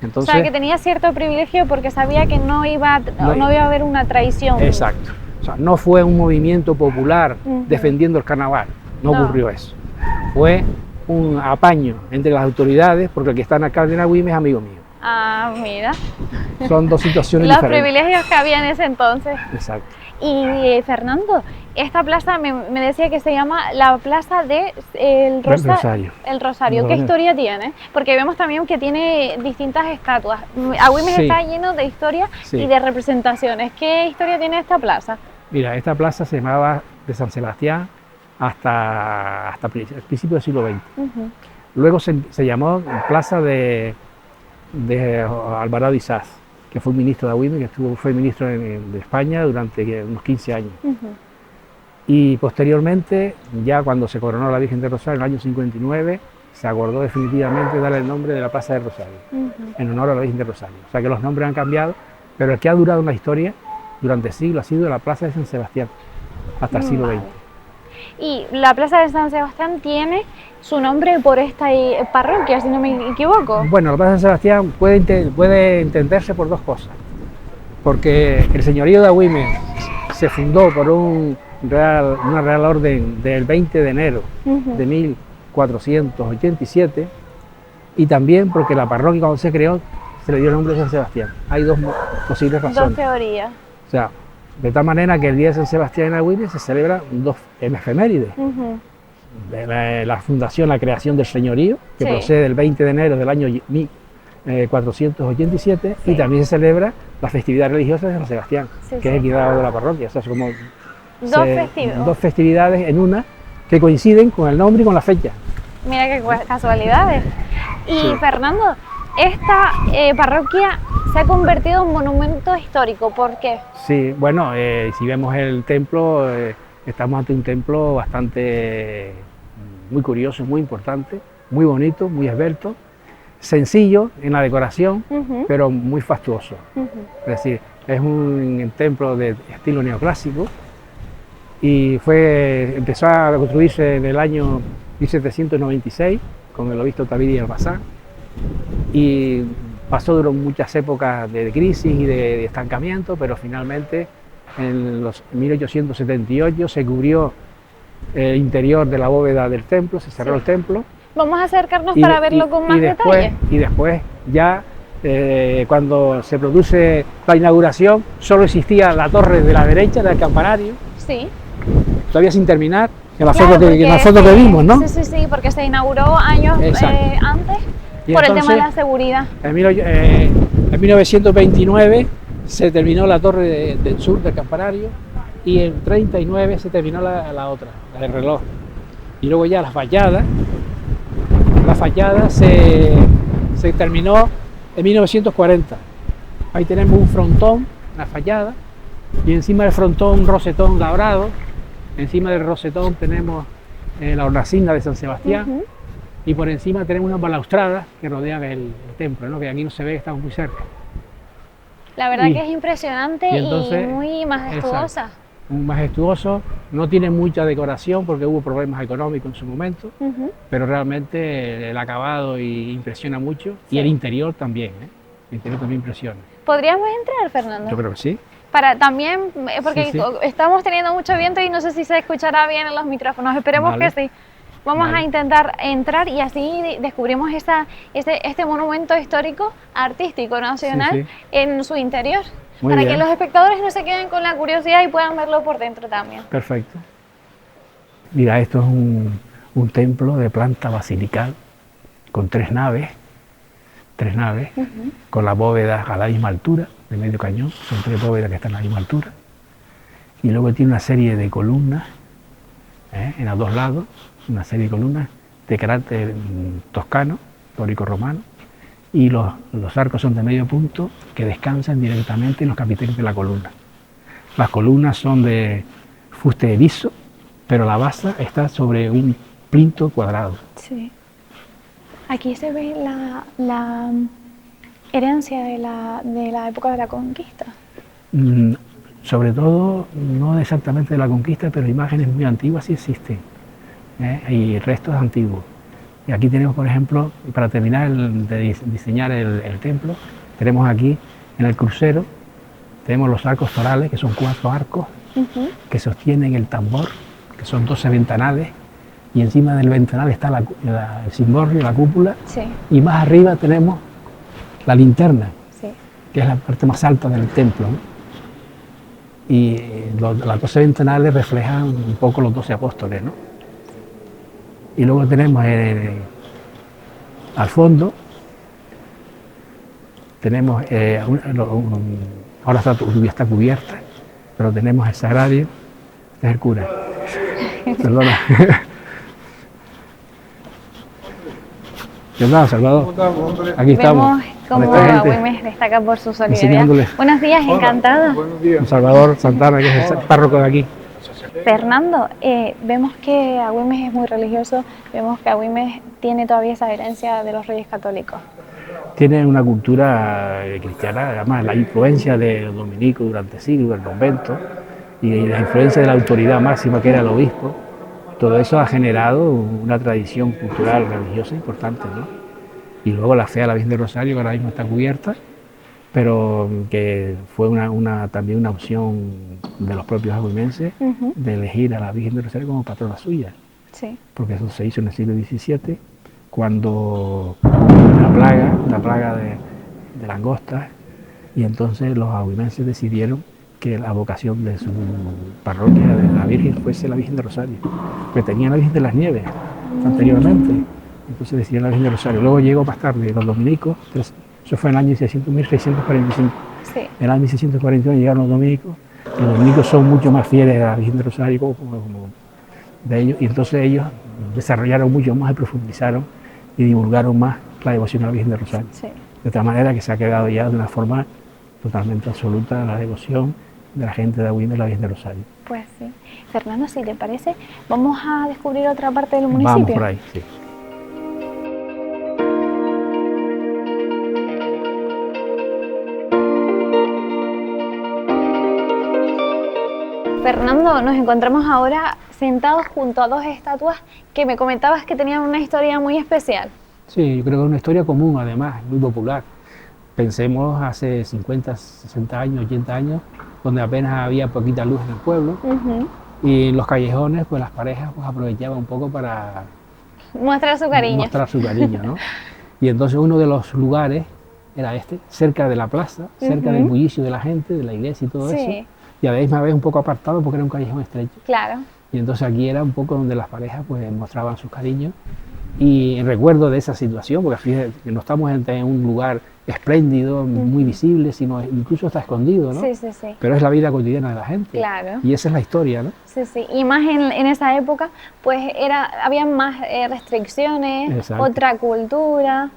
Entonces, O sea, que tenía cierto privilegio porque sabía que no iba a haber una traición. exacto. O sea, no fue un movimiento popular defendiendo el carnaval, no ocurrió eso. Fue un apaño entre las autoridades, porque el que está en alcalde en Agüimes es amigo mío. Ah, mira. Son dos situaciones Los diferentes. privilegios que había en ese entonces. Exacto. Y Fernando, esta plaza me decía que se llama la Plaza de el Rosario. El Rosario. ¿Qué Rosario. historia tiene? Porque vemos también que tiene distintas estatuas. Agüimes Sí. está lleno de historia Sí. y de representaciones. ¿Qué historia tiene esta plaza? Mira, esta plaza se llamaba de San Sebastián hasta el principio del siglo XX. Luego se llamó Plaza de Alvarado Isaz, que fue un ministro de Agüimes, que fue ministro de España durante unos 15 años. Y posteriormente, ya cuando se coronó a la Virgen del Rosario en el año 59, se acordó definitivamente darle el nombre de la Plaza del Rosario, en honor a la Virgen del Rosario. O sea que los nombres han cambiado, pero el que ha durado en la historia durante siglos ha sido la Plaza de San Sebastián, hasta el siglo XX. Y la Plaza de San Sebastián tiene su nombre por esta parroquia, si no me equivoco. Bueno, la Plaza de San Sebastián puede entenderse por dos cosas. Porque el señorío de Agüimes se fundó por una real orden del 20 de enero de 1487, y también porque la parroquia cuando se creó se le dio el nombre de San Sebastián. Hay dos posibles Dos razones. teorías. O sea, de tal manera que el día de San Sebastián en Agüimes se celebra dos efemérides. La fundación, la creación del señorío, que Sí. procede del 20 de enero del año 1487, Sí. y también se celebra la festividad religiosa de San Sebastián, Sí, que es el cuidado de la parroquia. O sea, son como dos festividades en una que coinciden con el nombre y con la fecha. Mira qué casualidades. Y Sí. Fernando, esta parroquia se ha convertido en monumento histórico. ¿Por qué? Sí, bueno, si vemos el templo, estamos ante un templo bastante muy curioso, muy importante, muy bonito, muy esbelto, sencillo en la decoración, pero muy fastuoso. Es decir, es un templo de estilo neoclásico y empezó a construirse en el año 1796 con el obispo Taviri Elbasan y pasó durante muchas épocas de crisis y de estancamiento, pero finalmente en 1878 se cubrió el interior de la bóveda del templo, se cerró el templo. Vamos a acercarnos para verlo con más detalle. Y después ya cuando se produce la inauguración solo existía la torre de la derecha del campanario. Sí. Todavía sin terminar, en la Claro, foto que vimos, ¿no? Sí, porque se inauguró años antes por el tema de la seguridad. En 1929 se terminó la torre del sur del campanario y en 39 se terminó la otra, la del reloj. Y luego ya la fachada se terminó en 1940. Ahí tenemos un frontón, la fachada, y encima del frontón un rosetón labrado. Encima del rosetón tenemos la hornacina de San Sebastián y por encima tenemos unas balaustradas que rodean el templo, ¿no? Que aquí no se ve, estamos muy cerca. La verdad que es impresionante y muy majestuosa. Exacto. Un majestuoso, no tiene mucha decoración porque hubo problemas económicos en su momento, pero realmente el acabado impresiona mucho y el interior también, el interior también impresiona. ¿Podríamos entrar, Fernando? Yo creo que sí. Para también, porque estamos teniendo mucho viento y no sé si se escuchará bien en los micrófonos, esperemos que sí. Vamos a intentar entrar y así descubrimos este monumento histórico, artístico, nacional en su interior. Muy para bien. Que los espectadores no se queden con la curiosidad y puedan verlo por dentro también. Perfecto. Mira, esto es un templo de planta basilical con tres naves, con las bóvedas a la misma altura, de medio cañón, son tres bóvedas que están a la misma altura, y luego tiene una serie de columnas en los dos lados, una serie de columnas de carácter toscano, dórico-romano, y los arcos son de medio punto que descansan directamente en los capiteles de la columna. Las columnas son de fuste liso, pero la base está sobre un plinto cuadrado. Sí. Aquí se ve la herencia de la época de la conquista. Sobre todo, no exactamente de la conquista, pero imágenes muy antiguas sí existen, y restos antiguos. Y aquí tenemos, por ejemplo, para terminar de diseñar el templo, tenemos aquí en el crucero, tenemos los arcos torales, que son 4 arcos que sostienen el tambor, que son 12 ventanales, y encima del ventanal está el cimborrio, la cúpula, y más arriba tenemos la linterna, que es la parte más alta del templo, ¿no? Y las 12 ventanales reflejan un poco los 12 apóstoles, ¿no? Y luego tenemos al fondo, tenemos, ahora está cubierta, pero tenemos el sagrario, es el cura. Perdona. ¿Qué tal, Salvador? Aquí estamos. Vemos cómo Agüimes destaca por su solidaridad. Buenos días, encantada. Buenos días. Salvador Santana, que es el párroco de aquí. Fernando, vemos que Agüimes es muy religioso, vemos que Agüimes tiene todavía esa herencia de los Reyes Católicos. Tiene una cultura cristiana, además la influencia de los dominicos durante siglos, del convento, y la influencia de la autoridad máxima que era el obispo, todo eso ha generado una tradición cultural religiosa importante, ¿no? Y luego la fe a la Virgen del Rosario, que ahora mismo está cubierta, pero que fue también una opción de los propios agüimenses de elegir a la Virgen del Rosario como patrona suya. Sí. Porque eso se hizo en el siglo XVII, cuando una plaga de langostas, y entonces los agüimenses decidieron que la vocación de su parroquia de la Virgen fuese la Virgen del Rosario, porque tenían la Virgen de las Nieves anteriormente, entonces decidieron la Virgen del Rosario. Luego llegó más tarde los dominicos, eso fue en el año 1645. Sí. En el año 1641 llegaron los dominicos son mucho más fieles a la Virgen del Rosario como de ellos, y entonces ellos desarrollaron mucho más y profundizaron y divulgaron más la devoción a la Virgen del Rosario. Sí. De tal manera que se ha quedado ya de una forma totalmente absoluta la devoción de la gente de Agüimes, la Virgen de Rosario. Pues sí. Fernando, si te parece, vamos a descubrir otra parte del municipio. Vamos por ahí, sí. Fernando, nos encontramos ahora sentados junto a dos estatuas que me comentabas que tenían una historia muy especial. Sí, yo creo que es una historia común, además, muy popular. Pensemos hace 50, 60 años, 80 años, donde apenas había poquita luz en el pueblo, y en los callejones, pues las parejas pues, aprovechaban un poco para mostrar su cariño. Mostrar su cariño, ¿no? Y entonces uno de los lugares era este, cerca de la plaza, cerca del bullicio de la gente, de la iglesia y todo eso. Y a la misma vez un poco apartado porque era un callejón estrecho. Claro. Y entonces aquí era un poco donde las parejas pues mostraban sus cariños. Y en recuerdo de esa situación, porque fíjate que no estamos en un lugar espléndido, muy visible, sino incluso está escondido, ¿no? Sí, sí, sí. Pero es la vida cotidiana de la gente. Claro. Y esa es la historia, ¿no? Sí, sí. Y más en esa época, pues había más restricciones, Exacto. otra cultura.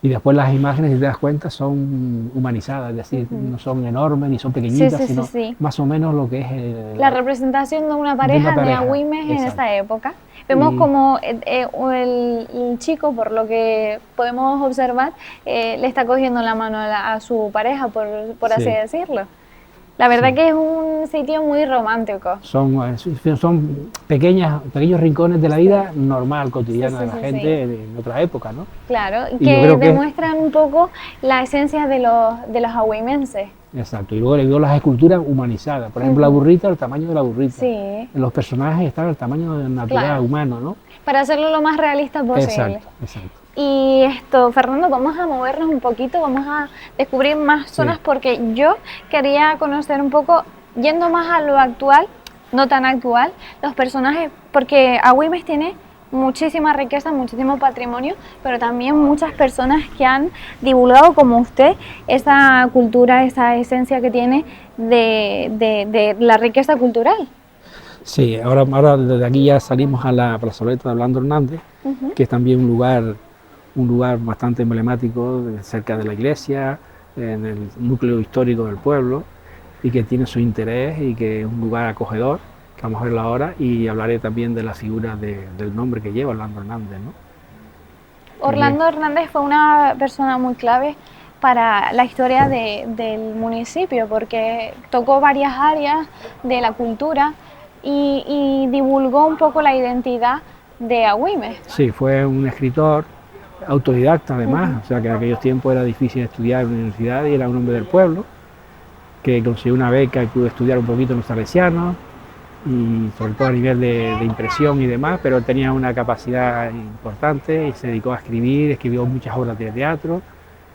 Y después las imágenes, si te das cuenta, son humanizadas, es decir, no son enormes ni son pequeñitas, sino más o menos lo que es la representación de una pareja de Agüimes en esa época. Vemos como el chico, por lo que podemos observar, le está cogiendo la mano a su pareja, por así decirlo. La verdad que es un sitio muy romántico. Son pequeños rincones de la vida normal, cotidiana de la gente en otra época, ¿no? Claro, que demuestran un poco la esencia de los agüimenses. Exacto, y luego las esculturas humanizadas. Por ejemplo, la burrita, el tamaño de la burrita. Sí. Los personajes están al tamaño natural, humano, ¿no? Para hacerlo lo más realista posible. Exacto, exacto. Y Fernando, vamos a movernos un poquito, vamos a descubrir más zonas porque yo quería conocer un poco, yendo más a lo actual, no tan actual, los personajes, porque Agüimes tiene muchísima riqueza, muchísimo patrimonio, pero también muchas personas que han divulgado como usted esa cultura, esa esencia que tiene de la riqueza cultural. Sí, ahora desde aquí ya salimos a la plazoleta de Orlando Hernández, que es también un lugar bastante emblemático cerca de la iglesia, en el núcleo histórico del pueblo, y que tiene su interés y que es un lugar acogedor, que vamos a verlo ahora, y hablaré también de la figura del nombre que lleva Orlando Hernández, ¿no? Orlando Hernández fue una persona muy clave para la historia del municipio, porque tocó varias áreas de la cultura y divulgó un poco la identidad de Agüimes. Sí, fue un escritor autodidacta además, o sea que en aquellos tiempos era difícil estudiar en la universidad y era un hombre del pueblo, que consiguió una beca y pudo estudiar un poquito en los salesianos, y sobre todo a nivel de impresión y demás, pero él tenía una capacidad importante y se dedicó a escribir, escribió muchas obras de teatro,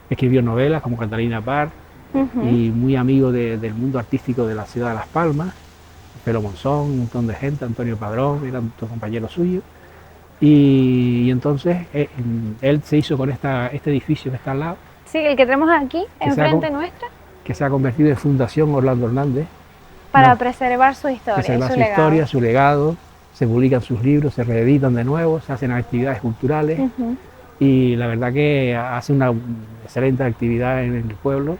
escribió novelas como Catalina Parr, y muy amigo del mundo artístico de la ciudad de Las Palmas, Pelo Monzón, un montón de gente, Antonio Padrón, eran todos compañeros suyos. Y entonces él se hizo con este edificio que está al lado. Sí, el que tenemos aquí, enfrente nuestra. Que se ha convertido en Fundación Orlando Hernández. Para preservar su historia, su legado, se publican sus libros, se reeditan de nuevo, se hacen actividades culturales. Y la verdad que hace una excelente actividad en el pueblo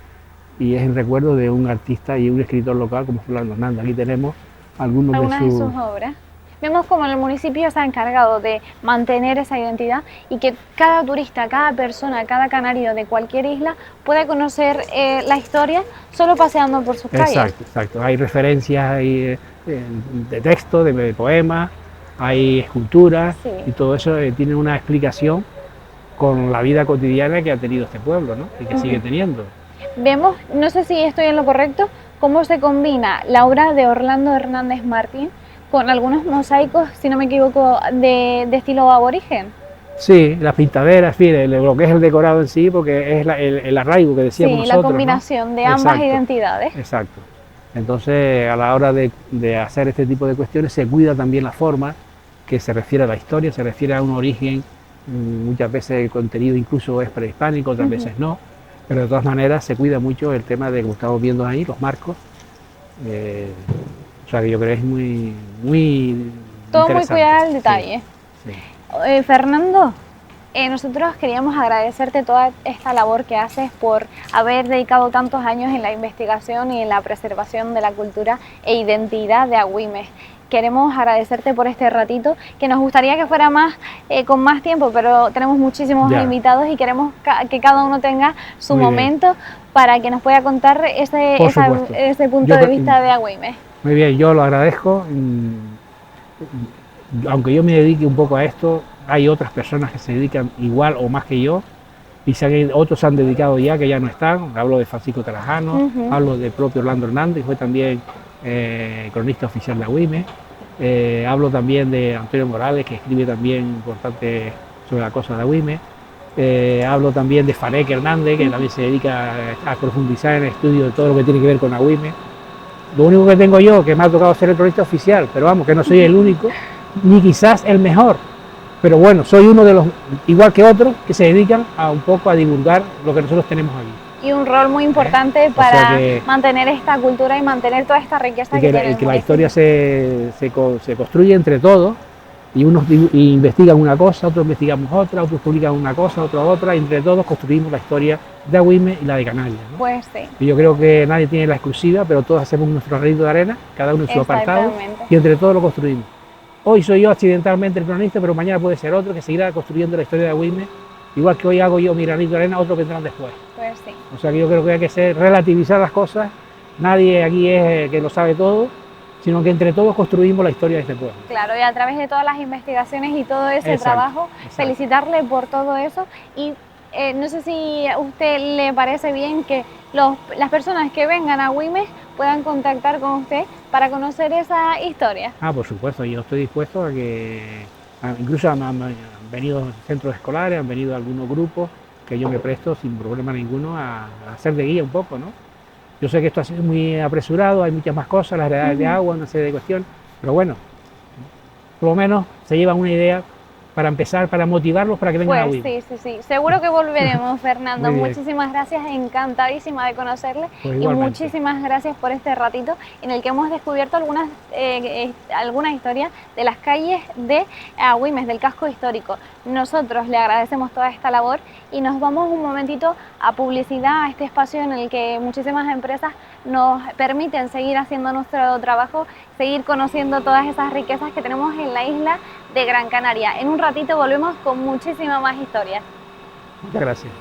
y es en recuerdo de un artista y un escritor local como Orlando Hernández. Aquí tenemos algunas de sus obras. Vemos como el municipio se ha encargado de mantener esa identidad y que cada turista, cada persona, cada canario de cualquier isla pueda conocer la historia solo paseando por sus calles. Exacto. Hay referencias de texto, de poemas, hay esculturas y todo eso tiene una explicación con la vida cotidiana que ha tenido este pueblo, ¿no? Y que sigue teniendo. Vemos, no sé si estoy en lo correcto, cómo se combina la obra de Orlando Hernández Martín con algunos mosaicos, si no me equivoco, de estilo aborigen. Sí, las pintaderas, lo que es el decorado en sí, porque es el arraigo que decíamos nosotros. Sí, la combinación de ambas identidades. Exacto. Entonces, a la hora de hacer este tipo de cuestiones, se cuida también la forma que se refiere a la historia, se refiere a un origen, muchas veces el contenido incluso es prehispánico, otras veces no, pero de todas maneras se cuida mucho el tema de, como estamos viendo ahí, los marcos. O sea que yo creo que es muy todo muy cuidado al detalle. Sí. Fernando, nosotros queríamos agradecerte toda esta labor que haces por haber dedicado tantos años en la investigación y en la preservación de la cultura e identidad de Agüimes. Queremos agradecerte por este ratito, que nos gustaría que fuera más con más tiempo, pero tenemos muchísimos invitados y queremos que cada uno tenga su momento para que nos pueda contar ese punto de vista de Agüimes. Muy bien, yo lo agradezco. Aunque yo me dedique un poco a esto, hay otras personas que se dedican igual o más que yo, y otros se han dedicado ya, que ya no están. Hablo de Francisco Trajano, hablo del propio Orlando Hernández, que fue también cronista oficial de Agüimes. Hablo también de Antonio Morales, que escribe también importante sobre la cosa de Agüimes. Hablo también de Fanek Hernández, que también se dedica a profundizar en el estudio de todo lo que tiene que ver con Agüimes. Lo único que tengo yo, que me ha tocado ser el cronista oficial, pero vamos, que no soy el único, ni quizás el mejor, pero bueno, soy uno de los, igual que otros, que se dedican a un poco a divulgar lo que nosotros tenemos aquí. Y un rol muy importante para mantener esta cultura y mantener toda esta riqueza que tiene. Y que la historia se construye entre todos, y unos investigan una cosa, otros investigamos otra, otros publican una cosa, otros otra, y entre todos construimos la historia de Agüimes y la de Canarias, ¿no? Pues sí. Y yo creo que nadie tiene la exclusiva, pero todos hacemos nuestro granito de arena, cada uno en su apartado, y entre todos lo construimos. Hoy soy yo accidentalmente el cronista, pero mañana puede ser otro que seguirá construyendo la historia de Agüimes. Igual que hoy hago yo mi granito de arena, otros vendrán después. Pues sí. O sea que yo creo que hay que relativizar las cosas. Nadie aquí es que lo sabe todo, sino que entre todos construimos la historia de este pueblo. Claro, y a través de todas las investigaciones y todo ese trabajo, felicitarle por todo eso. Y no sé si a usted le parece bien que las personas que vengan a Agüimes puedan contactar con usted para conocer esa historia. Por supuesto, yo estoy dispuesto a que, incluso han venido centros escolares, han venido algunos grupos que yo me presto sin problema ninguno a hacer de guía un poco, ¿no? Yo sé que esto ha sido muy apresurado, hay muchas más cosas, las heredades de agua, una serie de cuestiones, pero bueno, por lo menos se llevan una idea para empezar, para motivarlos para que vengan a Agüimes. Sí. Seguro que volveremos, Fernando. Muchísimas gracias, encantadísima de conocerle. Pues y muchísimas gracias por este ratito en el que hemos descubierto algunas historias de las calles de Agüimes, del casco histórico. Nosotros le agradecemos toda esta labor y nos vamos un momentito a publicidad, a este espacio en el que muchísimas empresas nos permiten seguir haciendo nuestro trabajo, seguir conociendo todas esas riquezas que tenemos en la isla de Gran Canaria. En un ratito volvemos con muchísimas más historias. Muchas gracias.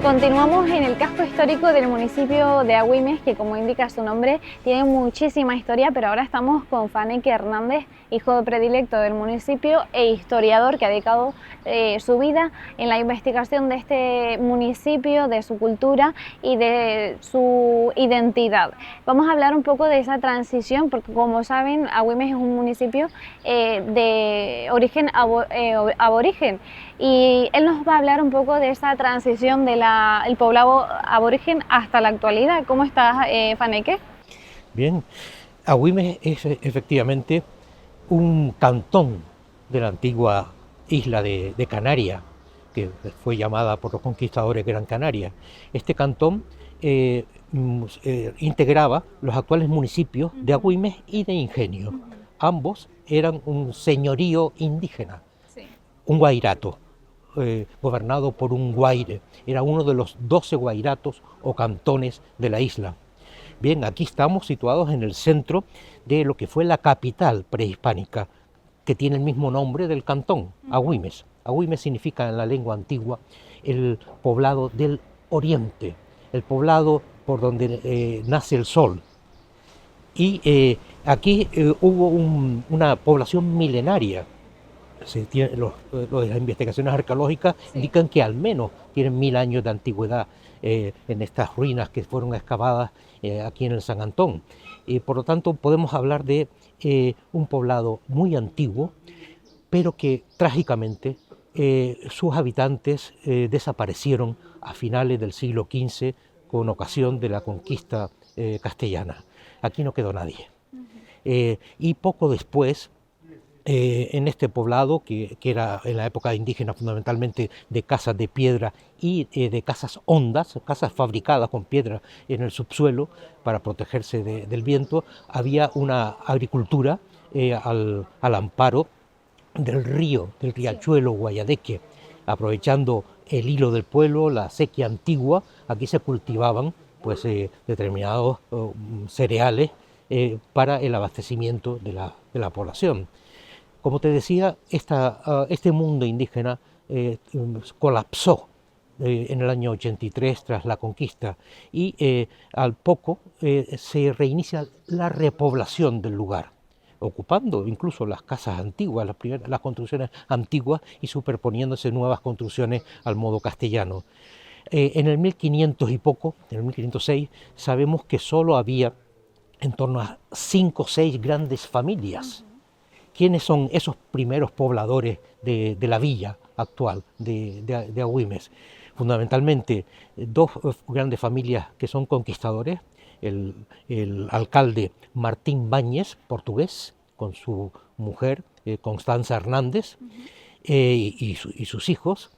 Continuamos en el casco histórico del municipio de Agüimes, que como indica su nombre, tiene muchísima historia, pero ahora estamos con Fanek Hernández, hijo predilecto del municipio e historiador que ha dedicado su vida en la investigación de este municipio, de su cultura y de su identidad. Vamos a hablar un poco de esa transición, porque como saben, Agüimes es un municipio de origen aborigen, y él nos va a hablar un poco de esa transición del poblado aborigen hasta la actualidad. ¿Cómo estás, Fanek? Bien, Agüimes es efectivamente un cantón de la antigua isla de Canarias, que fue llamada por los conquistadores Gran Canaria. Este cantón integraba los actuales municipios de Agüimes y de Ingenio. Ambos eran un señorío indígena, un guairato, gobernado por un guaire. Era uno de los 12 guairatos o cantones de la isla. Bien, aquí estamos situados en el centro de lo que fue la capital prehispánica, que tiene el mismo nombre del cantón, Agüimes. Agüimes significa en la lengua antigua el poblado del oriente, el poblado por donde nace el sol. Y aquí hubo una población milenaria. Las investigaciones arqueológicas indican que al menos tienen 1000 años de antigüedad en estas ruinas que fueron excavadas aquí en el San Antón. Por lo tanto, podemos hablar de un poblado muy antiguo, pero que trágicamente sus habitantes desaparecieron a finales del siglo XV con ocasión de la conquista castellana. Aquí no quedó nadie. Y poco después, en este poblado, que era en la época indígena fundamentalmente de casas de piedra y de casas hondas, casas fabricadas con piedra en el subsuelo para protegerse del viento, había una agricultura al amparo del río, del riachuelo Guayadeque. Aprovechando el hilo del pueblo, la sequía antigua, aquí se cultivaban pues, determinados cereales para el abastecimiento de la población. Como te decía, este mundo indígena colapsó en el año 83 tras la conquista y al poco se reinicia la repoblación del lugar, ocupando incluso las casas antiguas, las construcciones antiguas y superponiéndose nuevas construcciones al modo castellano. En el 1500 y poco, en el 1506, sabemos que solo había en torno a 5 o 6 grandes familias. ¿Quiénes son esos primeros pobladores de la villa actual de Agüimes? Fundamentalmente 2 grandes familias que son conquistadores, el alcalde Martín Báñez, portugués, con su mujer Constanza Hernández y sus hijos.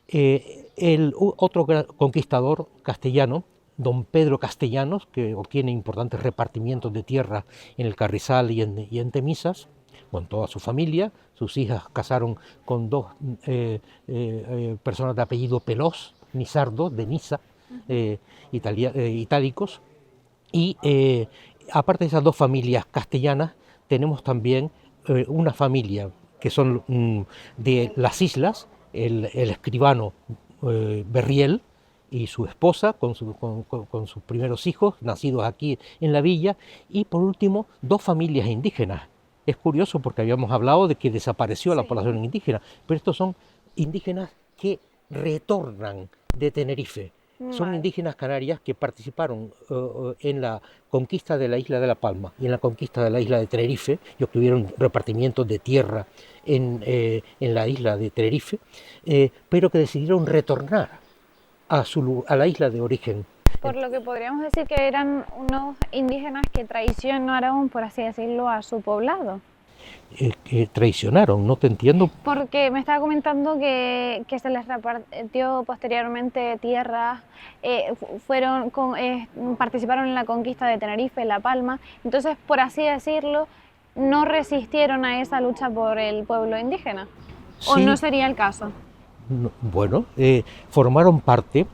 El otro gran conquistador castellano, don Pedro Castellanos, que obtiene importantes repartimientos de tierra en el Carrizal y en Temisas, con toda su familia. Sus hijas casaron con 2 personas de apellido Pelós, Nizardo, de Niza, itálicos. Y aparte de esas 2 familias castellanas, tenemos también una familia que son de las islas, el escribano Berriel y su esposa con sus primeros hijos, nacidos aquí en la villa, y por último 2 familias indígenas. Es curioso porque habíamos hablado de que desapareció la población indígena, pero estos son indígenas que retornan de Tenerife. Son indígenas canarias que participaron en la conquista de la isla de La Palma y en la conquista de la isla de Tenerife y obtuvieron repartimientos de tierra en la isla de Tenerife, pero que decidieron retornar a la isla de origen. Por lo que podríamos decir que eran unos indígenas que traicionaron, por así decirlo, a su poblado. Que traicionaron, no te entiendo. Porque me estaba comentando que se les repartió posteriormente tierras, participaron en la conquista de Tenerife, La Palma, entonces, por así decirlo, no resistieron a esa lucha por el pueblo indígena. Sí. ¿O no sería el caso? Bueno, formaban parte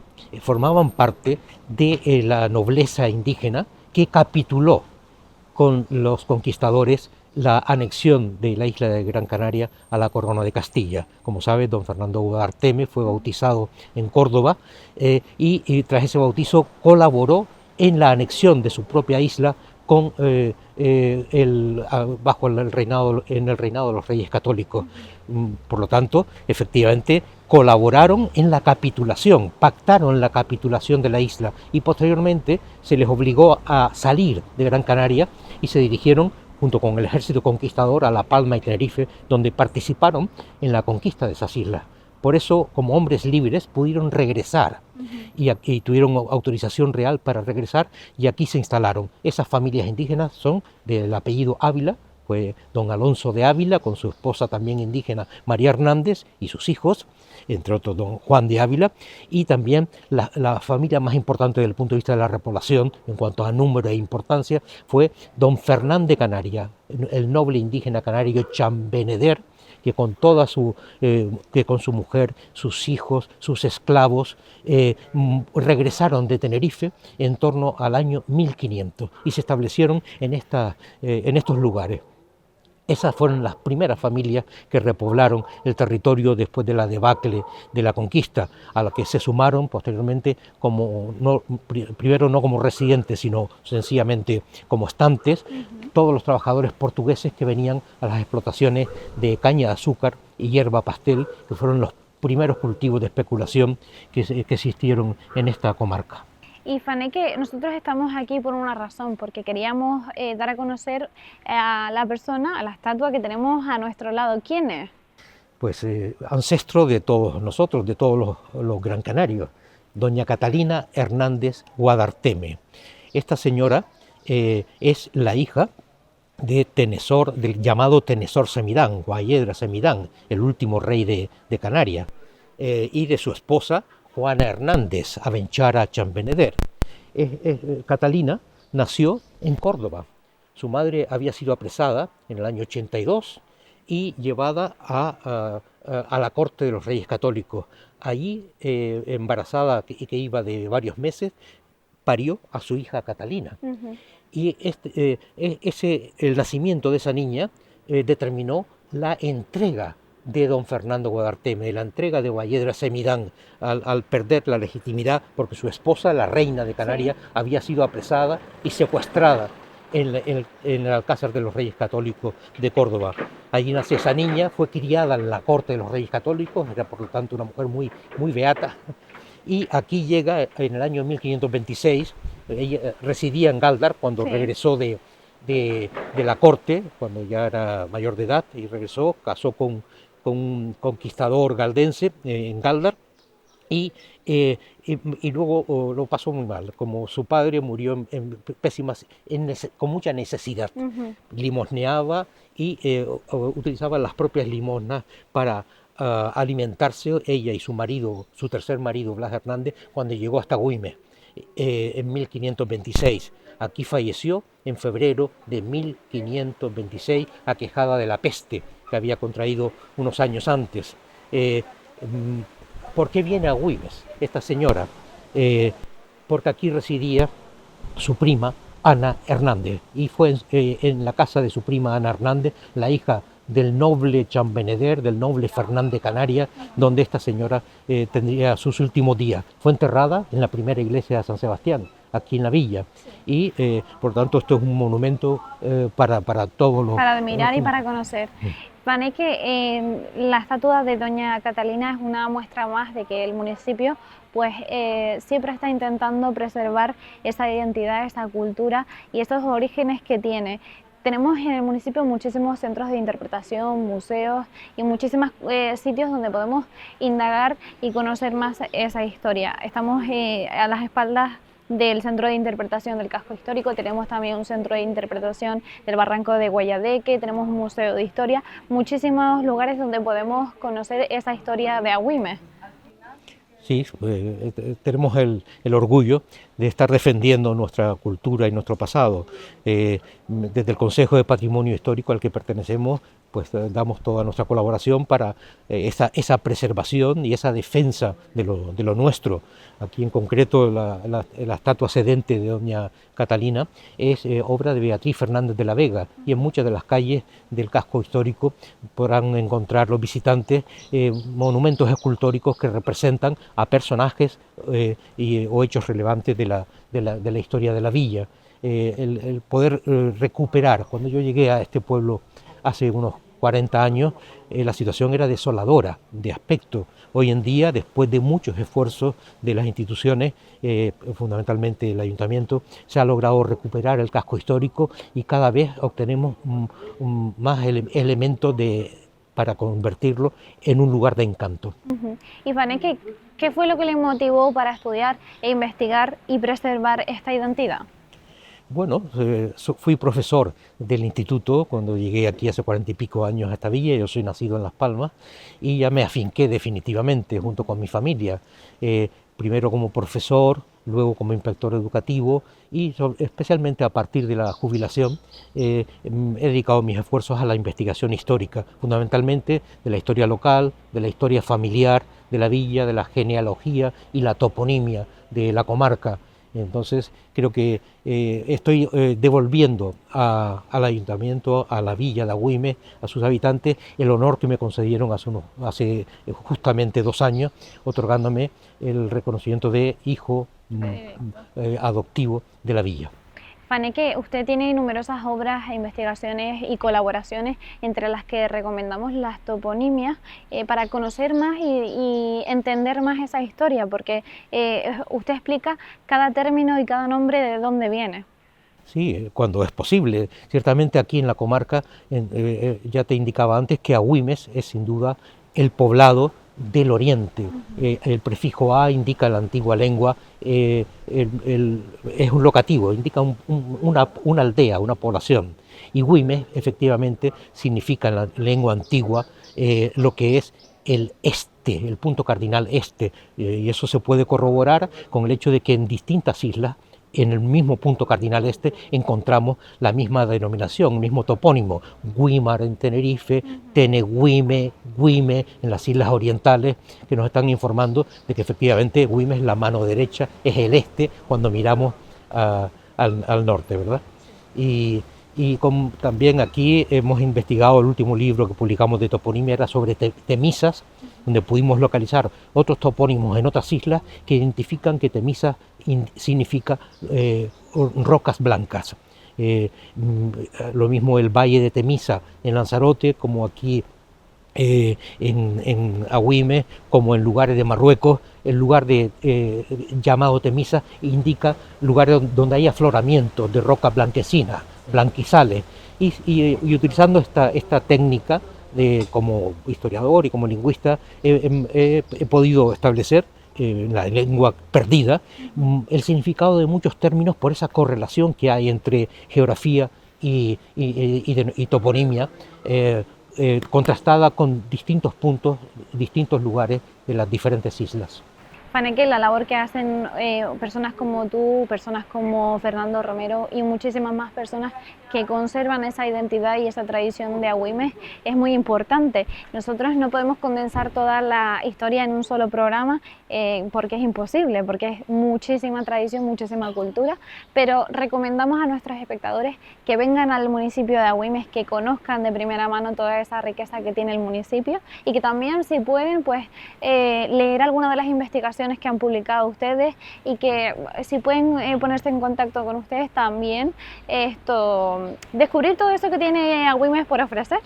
de la nobleza indígena que capituló con los conquistadores la anexión de la isla de Gran Canaria a la corona de Castilla. Como sabes, don Fernando Ugarteme fue bautizado en Córdoba y tras ese bautizo colaboró en la anexión de su propia isla con bajo el reinado de los Reyes Católicos. Por lo tanto, efectivamente, colaboraron en la capitulación, pactaron la capitulación de la isla y posteriormente se les obligó a salir de Gran Canaria y se dirigieron junto con el ejército conquistador a La Palma y Tenerife, donde participaron en la conquista de esas islas. Por eso, como hombres libres, pudieron regresar y tuvieron autorización real para regresar y aquí se instalaron. Esas familias indígenas son del apellido Ávila, fue don Alonso de Ávila con su esposa también indígena María Hernández y sus hijos, entre otros don Juan de Ávila, y también la familia más importante desde el punto de vista de la repoblación, en cuanto a número e importancia, fue don Fernán de Canaria, el noble indígena canario Chambeneder, que con con su mujer, sus hijos, sus esclavos, regresaron de Tenerife en torno al año 1500 y se establecieron en estos lugares. Esas fueron las primeras familias que repoblaron el territorio después de la debacle de la conquista, a la que se sumaron posteriormente primero no como residentes, sino sencillamente como estantes, todos los trabajadores portugueses que venían a las explotaciones de caña de azúcar y hierba pastel, que fueron los primeros cultivos de especulación que existieron en esta comarca. Y Faneque, nosotros estamos aquí por una razón, porque queríamos dar a conocer a la persona, a la estatua que tenemos a nuestro lado. ¿Quién es? Pues ancestro de todos nosotros, de todos los gran canarios, doña Catalina Hernández Guadarteme. Esta señora es la hija de Tenesor, del llamado Tenesor Semidán, Guayedra Semidán, el último rey de Canarias, y de su esposa, Juana Hernández Abenchara Chambeneder. Catalina nació en Córdoba. Su madre había sido apresada en el año 82 y llevada a la corte de los Reyes Católicos. Allí, embarazada y que iba de varios meses, parió a su hija Catalina. Y el nacimiento de esa niña determinó la entrega de don Fernando Guadarteme, la entrega de Guayedra Semidán al perder la legitimidad porque su esposa, la reina de Canarias, había sido apresada y secuestrada en el Alcázar de los Reyes Católicos de Córdoba. Allí nace esa niña, fue criada en la corte de los Reyes Católicos, era por lo tanto una mujer muy, muy beata, y aquí llega en el año 1526, ella residía en Gáldar cuando regresó de la corte, cuando ya era mayor de edad, y regresó, casó con un conquistador galdense en Gáldar, y luego lo pasó muy mal, como su padre murió con mucha necesidad. Limosneaba y utilizaba las propias limosnas para alimentarse, ella y su marido, su tercer marido, Blas Hernández, cuando llegó hasta Güímez en 1526. Aquí falleció en febrero de 1526, aquejada de la peste que había contraído unos años antes. ¿Por qué viene a Güímez esta señora? Porque aquí residía su prima Ana Hernández, y fue en la casa de su prima Ana Hernández, la hija del noble Chambeneder, del noble Fernán de Canarias, donde esta señora tendría sus últimos días. Fue enterrada en la primera iglesia de San Sebastián, aquí en la villa, y por tanto esto es un monumento para todos los... Para admirar y para conocer. Faneque, la estatua de doña Catalina es una muestra más de que el municipio pues siempre está intentando preservar esa identidad, esa cultura y esos orígenes que tiene. Tenemos en el municipio muchísimos centros de interpretación, museos y muchísimos sitios donde podemos indagar y conocer más esa historia. Estamos a las espaldas del Centro de Interpretación del Casco Histórico, tenemos también un centro de interpretación del Barranco de Guayadeque, tenemos un museo de historia, muchísimos lugares donde podemos conocer esa historia de Güímez. Sí, tenemos el orgullo de estar defendiendo nuestra cultura y nuestro pasado. Desde el Consejo de Patrimonio Histórico al que pertenecemos, pues damos toda nuestra colaboración para esa preservación y esa defensa de lo nuestro. Aquí en concreto la estatua sedente de doña Catalina es obra de Beatriz Fernández de la Vega, y en muchas de las calles del casco histórico podrán encontrar los visitantes monumentos escultóricos que representan a personajes o hechos relevantes de la historia de la villa. El poder recuperar, cuando yo llegué a este pueblo hace unos 40 años, la situación era desoladora de aspecto. Hoy en día, después de muchos esfuerzos de las instituciones, fundamentalmente el ayuntamiento, se ha logrado recuperar el casco histórico y cada vez obtenemos más elementos para convertirlo en un lugar de encanto. Y Faneque, ¿qué fue lo que le motivó para estudiar e investigar y preservar esta identidad? Bueno, fui profesor del instituto cuando llegué aquí hace 40 y pico años a esta villa. Yo soy nacido en Las Palmas y ya me afinqué definitivamente junto con mi familia, primero como profesor, luego como inspector educativo y especialmente a partir de la jubilación he dedicado mis esfuerzos a la investigación histórica, fundamentalmente de la historia local, de la historia familiar de la villa, de la genealogía y la toponimia de la comarca. Entonces creo que estoy devolviendo al ayuntamiento, a la villa de Agüimes, a sus habitantes, el honor que me concedieron hace justamente 2 años, otorgándome el reconocimiento de hijo adoptivo de la villa. Faneque, usted tiene numerosas obras, investigaciones y colaboraciones, entre las que recomendamos las toponimias, para conocer más y entender más esa historia, porque usted explica cada término y cada nombre de dónde viene. Sí, cuando es posible. Ciertamente aquí en la comarca, ya te indicaba antes que Agüimes es sin duda el poblado del oriente. El prefijo a indica la antigua lengua, es un locativo, indica una aldea, una población. Y Güimes efectivamente significa en la lengua antigua lo que es el este, el punto cardinal este, y eso se puede corroborar con el hecho de que en distintas islas, en el mismo punto cardinal este, encontramos la misma denominación, el mismo topónimo, Güímar en Tenerife, Tenegüime, Güime en las islas orientales, que nos están informando de que efectivamente Güime es la mano derecha, es el este cuando miramos al norte, ¿verdad? Y también aquí hemos investigado, el último libro que publicamos de toponimia era sobre Temisas, donde pudimos localizar otros topónimos en otras islas que identifican que Temisas significa rocas blancas. Lo mismo el valle de Temisa en Lanzarote, como aquí en Agüimes, como en lugares de Marruecos. El lugar llamado Temisa indica lugares donde hay afloramiento de rocas blanquecinas, blanquizales, y utilizando esta técnica como historiador y como lingüista he podido establecer en la lengua perdida el significado de muchos términos por esa correlación que hay entre geografía y toponimia, contrastada con distintos puntos, distintos lugares de las diferentes islas. Faneque, la labor que hacen personas como tú, personas como Fernando Romero y muchísimas más personas que conservan esa identidad y esa tradición de Agüimes es muy importante. Nosotros no podemos condensar toda la historia en un solo programa porque es imposible, porque es muchísima tradición, muchísima cultura, pero recomendamos a nuestros espectadores que vengan al municipio de Agüimes, que conozcan de primera mano toda esa riqueza que tiene el municipio y que también, si pueden, pues leer alguna de las investigaciones que han publicado ustedes, y que si pueden ponerse en contacto con ustedes también, descubrir todo eso que tiene Agüimes por ofrecer.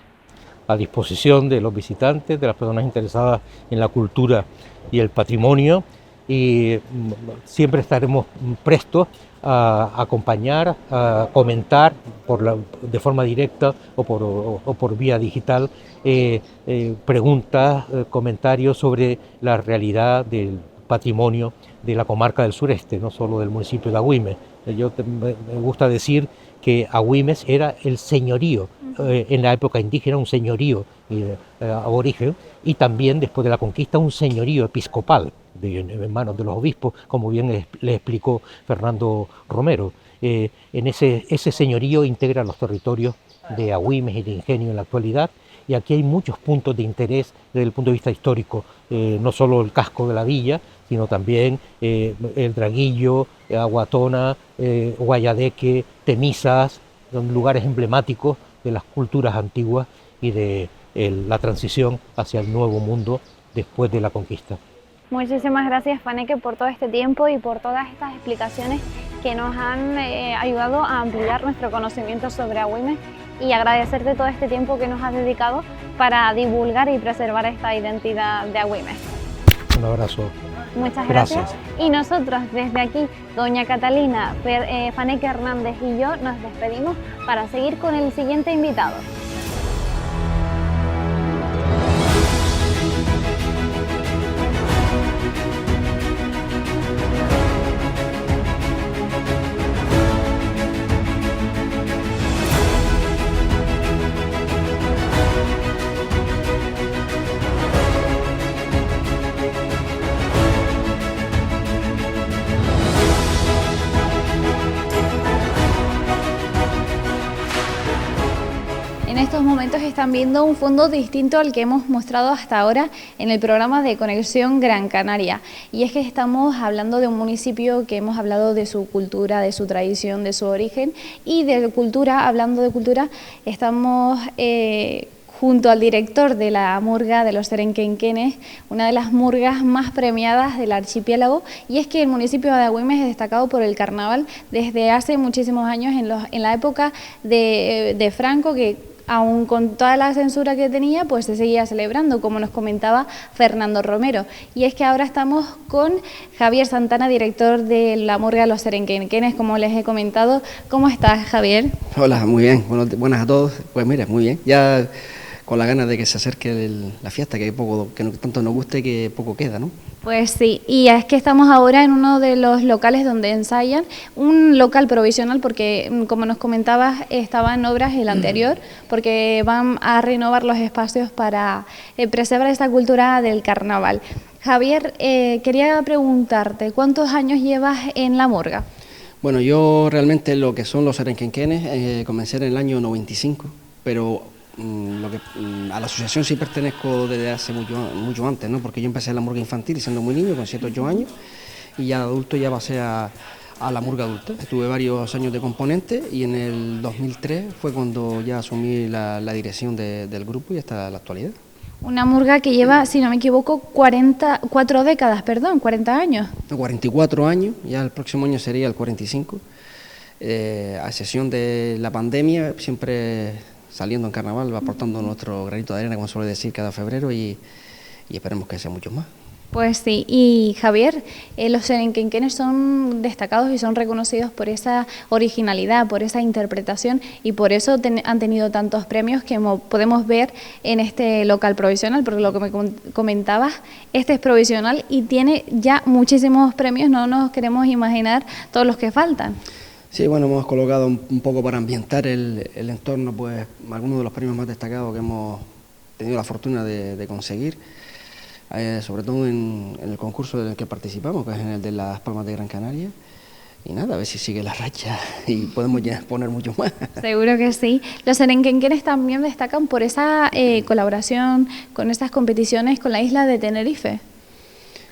A disposición de los visitantes, de las personas interesadas en la cultura y el patrimonio, y siempre estaremos prestos a acompañar, a comentar de forma directa o por vía digital preguntas, comentarios sobre la realidad del patrimonio de la comarca del sureste, no solo del municipio de Agüimes. Me gusta decir que Agüimes era el señorío, en la época indígena un señorío aborigen, y también después de la conquista un señorío episcopal en manos de los obispos, como bien le explicó Fernando Romero. En ese señorío integra los territorios de Agüimes y de Ingenio en la actualidad, y aquí hay muchos puntos de interés desde el punto de vista histórico, no solo el casco de la villa, sino también el Draguillo, Aguatona, Guayadeque, Temisas, son lugares emblemáticos de las culturas antiguas y de la transición hacia el nuevo mundo después de la conquista. Muchísimas gracias, Faneque, por todo este tiempo y por todas estas explicaciones que nos han ayudado a ampliar nuestro conocimiento sobre Agüimes, y agradecerte todo este tiempo que nos has dedicado para divulgar y preservar esta identidad de Agüimes. Un abrazo. Muchas gracias. Y nosotros desde aquí, doña Catalina, Faneque Hernández y yo, nos despedimos para seguir con el siguiente invitado. En estos momentos están viendo un fondo distinto al que hemos mostrado hasta ahora en el programa de Conexión Gran Canaria. Y es que estamos hablando de un municipio que hemos hablado de su cultura, de su tradición, de su origen, y de cultura, hablando de cultura, estamos junto al director de la murga de los Serenquenquenes, una de las murgas más premiadas del archipiélago, y es que el municipio de Agüimes es destacado por el carnaval desde hace muchísimos años, en la época de Franco, que aún con toda la censura que tenía, pues se seguía celebrando, como nos comentaba Fernando Romero. Y es que ahora estamos con Javier Santana, director de la murga de los Serenquenquenes, como les he comentado. ¿Cómo estás, Javier? Hola, muy bien, buenas a todos. Pues mira, muy bien, ya con la ganas de que se acerque la fiesta, que no tanto nos guste, que poco queda, ¿no? Pues sí, y es que estamos ahora en uno de los locales donde ensayan, un local provisional porque, como nos comentabas, estaba en obras el anterior, porque van a renovar los espacios para preservar esta cultura del carnaval. Javier, quería preguntarte, ¿cuántos años llevas en la murga? Bueno, yo realmente lo que son los Serenquenquenes comencé en el año 95, pero a la asociación sí pertenezco desde hace mucho antes, ¿no? Porque yo empecé en la murga infantil siendo muy niño, con 7 o 8 años, y ya adulto ya pasé a la murga adulta. Estuve varios años de componente y en el 2003 fue cuando ya asumí la dirección del grupo y hasta la actualidad. Una murga que lleva, si no me equivoco, 40 años. 44 años, ya el próximo año sería el 45, a excepción de la pandemia, siempre saliendo en carnaval, aportando nuestro granito de arena, como suele decir, cada febrero, y esperemos que sea muchos más. Pues sí, y Javier, los Serenquenquenes son destacados y son reconocidos por esa originalidad, por esa interpretación, y por eso han tenido tantos premios que podemos ver en este local provisional, porque lo que me comentabas, este es provisional y tiene ya muchísimos premios, no nos queremos imaginar todos los que faltan. Sí, bueno, hemos colocado un poco para ambientar el entorno, pues algunos de los premios más destacados que hemos tenido la fortuna de conseguir, sobre todo en el concurso en el que participamos, que es en el de las Palmas de Gran Canaria. Y nada, a ver si sigue la racha y podemos ya poner muchos más. Seguro que sí. Los Serenquenquenes también destacan por esa colaboración con estas competiciones con la isla de Tenerife.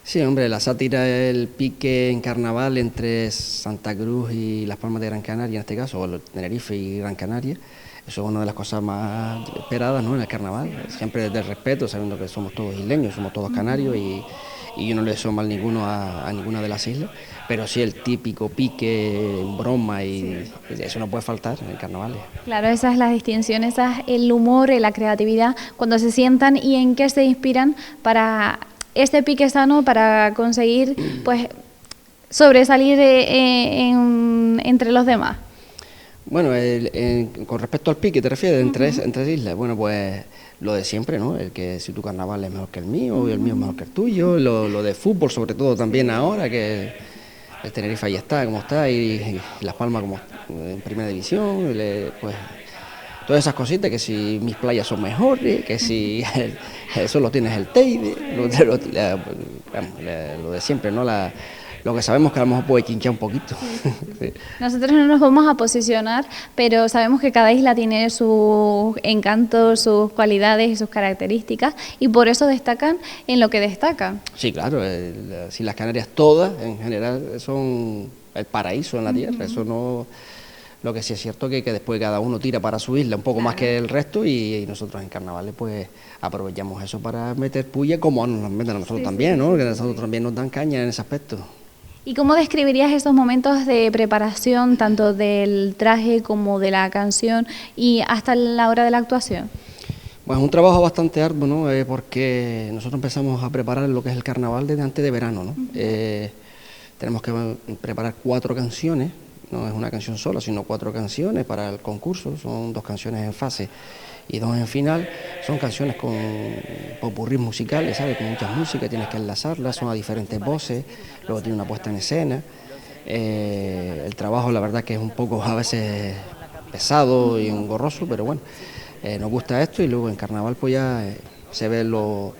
Sí, hombre, la sátira, el pique en carnaval entre Santa Cruz y las Palmas de Gran Canaria, en este caso, o Tenerife y Gran Canaria, eso es una de las cosas más esperadas, ¿no?, en el carnaval, siempre desde el respeto, sabiendo que somos todos isleños, somos todos canarios y yo no le deseo mal ninguno a ninguna de las islas, pero sí el típico pique, broma, y eso no puede faltar en el carnaval. Claro, esa es la distinción, esa es el humor, la creatividad, cuando se sientan y en qué se inspiran para este pique sano, para conseguir pues sobresalir entre los demás. Bueno, con respecto al pique, ¿te refieres entre islas? Bueno, pues lo de siempre, ¿no? El que si tu carnaval es mejor que el mío y el mío es mejor que el tuyo, lo de fútbol sobre todo también ahora, que el Tenerife ahí está como está y Las Palmas como en primera división, pues todas esas cositas, que si mis playas son mejores, que si solo tienes el Teide, lo de siempre, ¿no? Lo que sabemos que a lo mejor puede quinchar un poquito. Sí. Nosotros no nos vamos a posicionar, pero sabemos que cada isla tiene sus encantos, sus cualidades y sus características, y por eso destacan en lo que destacan. Sí, claro, si las Canarias todas en general son el paraíso en la tierra, eso no. Lo que sí es cierto que después cada uno tira para su isla un poco más que el resto, y nosotros en carnavales pues aprovechamos eso para meter puya, como nos meten a nosotros también, ¿no? Que a nosotros también nos dan caña en ese aspecto. ¿Y cómo describirías esos momentos de preparación, tanto del traje como de la canción y hasta la hora de la actuación? Pues un trabajo bastante arduo, ¿no? Porque nosotros empezamos a preparar lo que es el carnaval desde antes de verano, ¿no? Tenemos que preparar 4 canciones. No es una canción sola, sino 4 canciones para el concurso. Son 2 canciones en fase y 2 en final. Son canciones con popurrí musicales, ¿sabes? Con muchas músicas, tienes que enlazarlas, son a diferentes voces, luego tiene una puesta en escena. El trabajo, la verdad, que es un poco a veces pesado y engorroso, pero bueno, nos gusta esto, y luego en carnaval pues ya se ve lo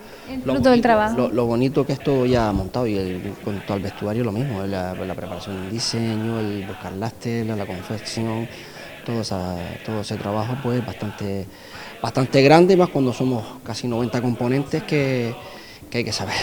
bonito que es todo ya montado, y con todo el vestuario lo mismo, la preparación del diseño, el buscar las telas, la confección, todo ese trabajo pues bastante grande, más cuando somos casi 90 componentes que hay que saber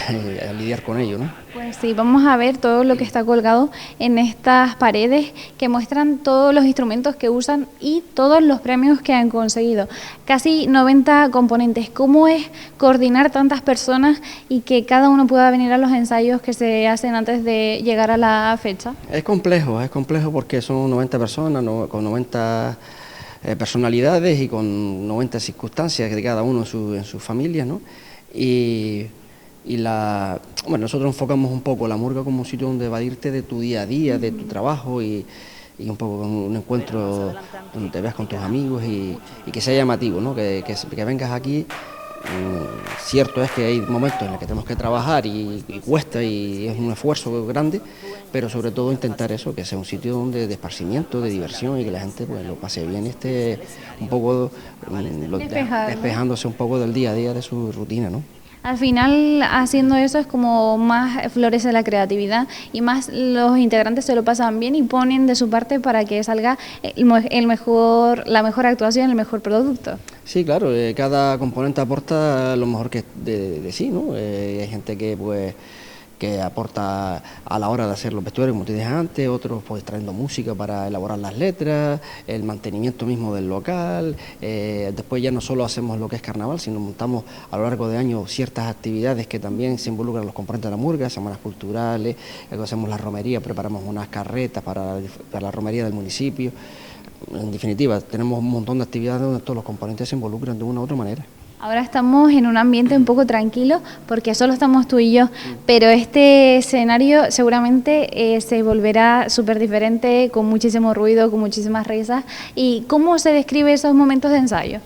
lidiar con ello, ¿no? Pues sí, vamos a ver todo lo que está colgado en estas paredes que muestran todos los instrumentos que usan y todos los premios que han conseguido. Casi 90 componentes. ¿Cómo es coordinar tantas personas y que cada uno pueda venir a los ensayos que se hacen antes de llegar a la fecha? Es complejo porque son 90 personas con 90 personalidades y con 90 circunstancias de cada uno en sus familias, ¿no? Bueno, nosotros enfocamos un poco la murga como un sitio donde evadirte de tu día a día, de tu trabajo y un poco un encuentro donde te veas con tus amigos y que sea llamativo, ¿no? Que vengas aquí. Cierto es que hay momentos en los que tenemos que trabajar y cuesta y es un esfuerzo grande, pero sobre todo intentar eso, que sea un sitio donde de esparcimiento, de diversión y que la gente pues lo pase bien, esté un poco despejándose un poco del día a día de su rutina, ¿no? Al final, haciendo eso es como más florece la creatividad y más los integrantes se lo pasan bien y ponen de su parte para que salga la mejor actuación, el mejor producto. Sí, claro, cada componente aporta lo mejor que de sí, ¿no? Hay gente que aporta a la hora de hacer los vestuarios, como te dije antes, otros pues trayendo música para elaborar las letras, el mantenimiento mismo del local, después ya no solo hacemos lo que es carnaval, sino montamos a lo largo de años ciertas actividades que también se involucran los componentes de la murga, semanas culturales, luego hacemos la romería, preparamos unas carretas para la romería del municipio. En definitiva, tenemos un montón de actividades donde todos los componentes se involucran de una u otra manera. Ahora estamos en un ambiente un poco tranquilo porque solo estamos tú y yo, pero este escenario seguramente se volverá súper diferente, con muchísimo ruido, con muchísimas risas. ¿Y cómo se describe esos momentos de ensayo?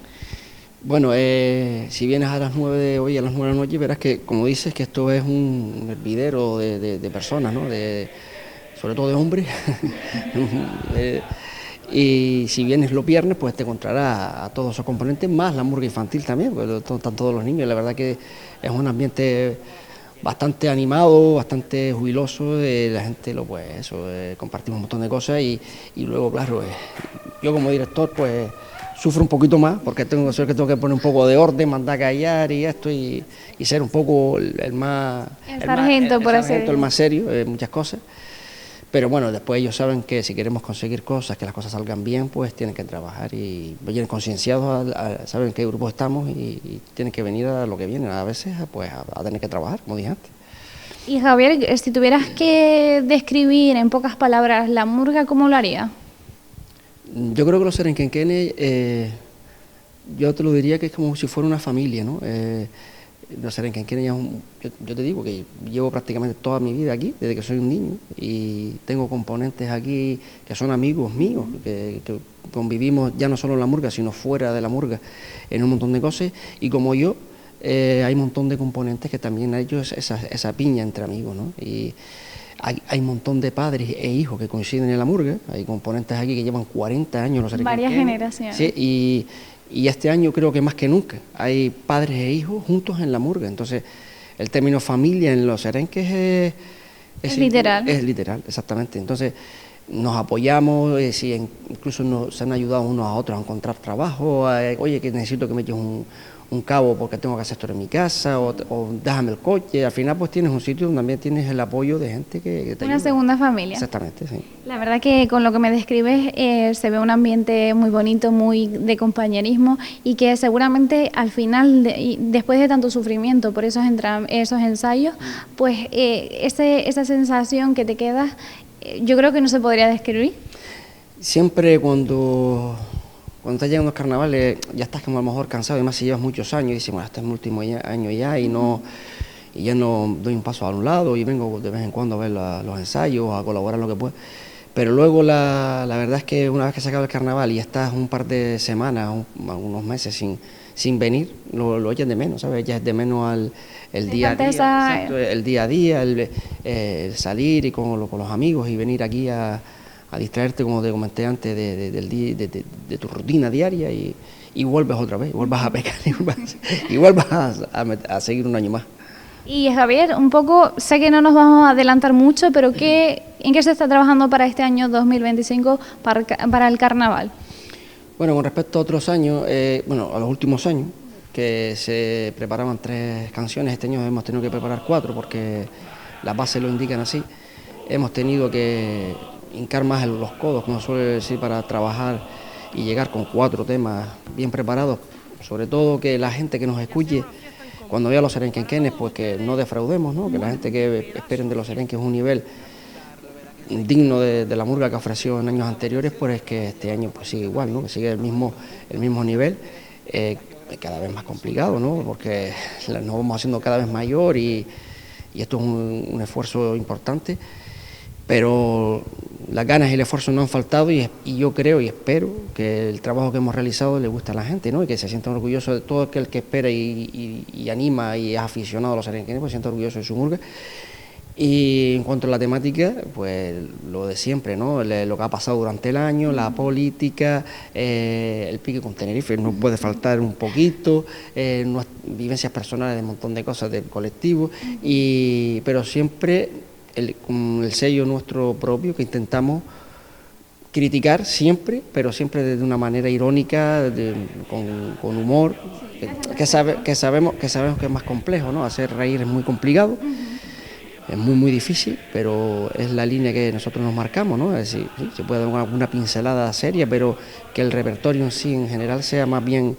Bueno, si vienes a las 9 de hoy, a las 9 de la noche, verás que, como dices, que esto es un hervidero de personas, ¿no? Sobre todo de hombres. Y si vienes los viernes, pues te encontrarás a todos esos componentes, más la murga infantil también, porque están todos los niños. La verdad que es un ambiente bastante animado, bastante jubiloso, la gente compartimos un montón de cosas y luego, claro, yo como director, pues sufro un poquito más, porque tengo que poner un poco de orden, mandar a callar y esto, y ser un poco el más serio en muchas cosas. Pero bueno, después ellos saben que si queremos conseguir cosas, que las cosas salgan bien, pues tienen que trabajar y vienen concienciados, saben en qué grupo estamos y tienen que venir a lo que vienen, a veces pues a tener que trabajar, como dije antes. Y Javier, si tuvieras que describir en pocas palabras la murga, ¿cómo lo haría? Yo creo que los serenquenquenes, yo te lo diría que es como si fuera una familia, ¿no? Los serenquenquenes yo te digo que llevo prácticamente toda mi vida aquí, desde que soy un niño, y tengo componentes aquí que son amigos míos, que convivimos ya no solo en la murga, sino fuera de la murga, en un montón de cosas, y como yo, hay un montón de componentes que también han hecho esa piña entre amigos, ¿no? Y hay un montón de padres e hijos que coinciden en la murga, hay componentes aquí que llevan 40 años los serenquenquenes. Varias generaciones. Sí, y este año creo que más que nunca hay padres e hijos juntos en la murga. Entonces, el término familia en los serenques es literal. Es literal, exactamente. Entonces, nos apoyamos, incluso se han ayudado unos a otros a encontrar trabajo. Oye, que necesito que me eches un cabo porque tengo que hacer esto en mi casa, o déjame el coche. Al final pues tienes un sitio donde también tienes el apoyo de gente que te ayuda. Una segunda familia. Exactamente, sí. La verdad que con lo que me describes se ve un ambiente muy bonito, muy de compañerismo y que seguramente al final, después de tanto sufrimiento por esos ensayos, pues esa sensación que te queda, yo creo que no se podría describir. Siempre cuando estás llegando a los carnavales ya estás como a lo mejor cansado, además si llevas muchos años y dices, bueno, este es mi último año ya y ya no doy un paso a un lado y vengo de vez en cuando a ver los ensayos, a colaborar en lo que pueda. Pero luego la verdad es que una vez que se acaba el carnaval y estás un par de semanas, unos meses sin venir, lo echan de menos, ¿sabes? Echas de menos el día a día, exacto, el día a día, el salir y con los amigos y venir aquí a distraerte, como te comenté antes, de tu rutina diaria y vuelves otra vez, vuelves a pecar y vuelves a seguir un año más. Y Javier, un poco, sé que no nos vamos a adelantar mucho, pero ¿en qué se está trabajando para este año 2025 para el carnaval? Bueno, con respecto a otros años, a los últimos años, que se preparaban 3 canciones, este año hemos tenido que preparar 4 porque las bases lo indican así. Hemos tenido que hincar más los codos, como suele decir, para trabajar y llegar con 4 temas bien preparados. Sobre todo que la gente que nos escuche, cuando vea los serenquenquenes, pues que no defraudemos, ¿no? Que la gente que esperen de los serenques un nivel digno de la murga que ofreció en años anteriores, pues es que este año pues sigue igual, ¿no? Que sigue el mismo nivel, cada vez más complicado, ¿no? Porque nos vamos haciendo cada vez mayor y esto es un esfuerzo importante, pero las ganas y el esfuerzo no han faltado y yo creo y espero que el trabajo que hemos realizado le guste a la gente, ¿no? Y que se sientan orgullosos de todo aquel que espera y anima y es aficionado a los serenquenes, pues se sienta orgulloso de su murga. Y en cuanto a la temática, pues lo de siempre, ¿no? Lo que ha pasado durante el año, la política, el pique con Tenerife, no puede faltar un poquito, vivencias personales de un montón de cosas del colectivo, pero siempre con el sello nuestro propio que intentamos criticar siempre, pero siempre de una manera irónica, con humor, que sabemos que es más complejo, ¿no? Hacer reír es muy complicado. Es muy difícil, pero es la línea que nosotros nos marcamos, ¿no? Es decir, sí, se puede dar alguna pincelada seria, pero que el repertorio en sí, en general, sea más bien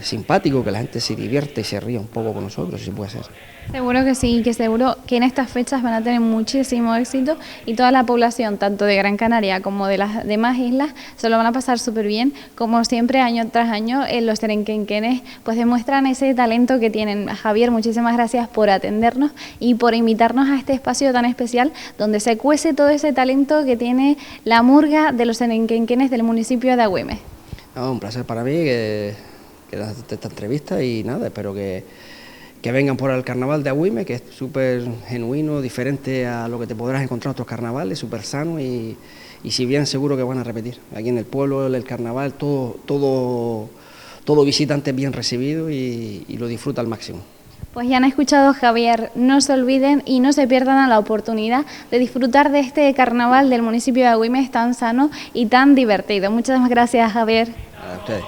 simpático, que la gente se divierte y se ríe un poco con nosotros, si puede ser. Seguro que sí, que seguro que en estas fechas van a tener muchísimo éxito y toda la población, tanto de Gran Canaria como de las demás islas, se lo van a pasar súper bien. Como siempre, año tras año, los serenquenquenes pues demuestran ese talento que tienen. Javier, muchísimas gracias por atendernos y por invitarnos a este espacio tan especial donde se cuece todo ese talento que tiene la murga de los serenquenquenes del municipio de Agüimes. Un placer para mí que esta entrevista y nada, espero que vengan por el carnaval de Agüimes, que es súper genuino, diferente a lo que te podrás encontrar en otros carnavales, súper sano y si bien seguro que van a repetir. Aquí en el pueblo, el carnaval, todo visitante es bien recibido y lo disfruta al máximo. Pues ya han escuchado, Javier, no se olviden y no se pierdan la oportunidad de disfrutar de este carnaval del municipio de Agüimes tan sano y tan divertido. Muchas gracias, Javier. A ustedes.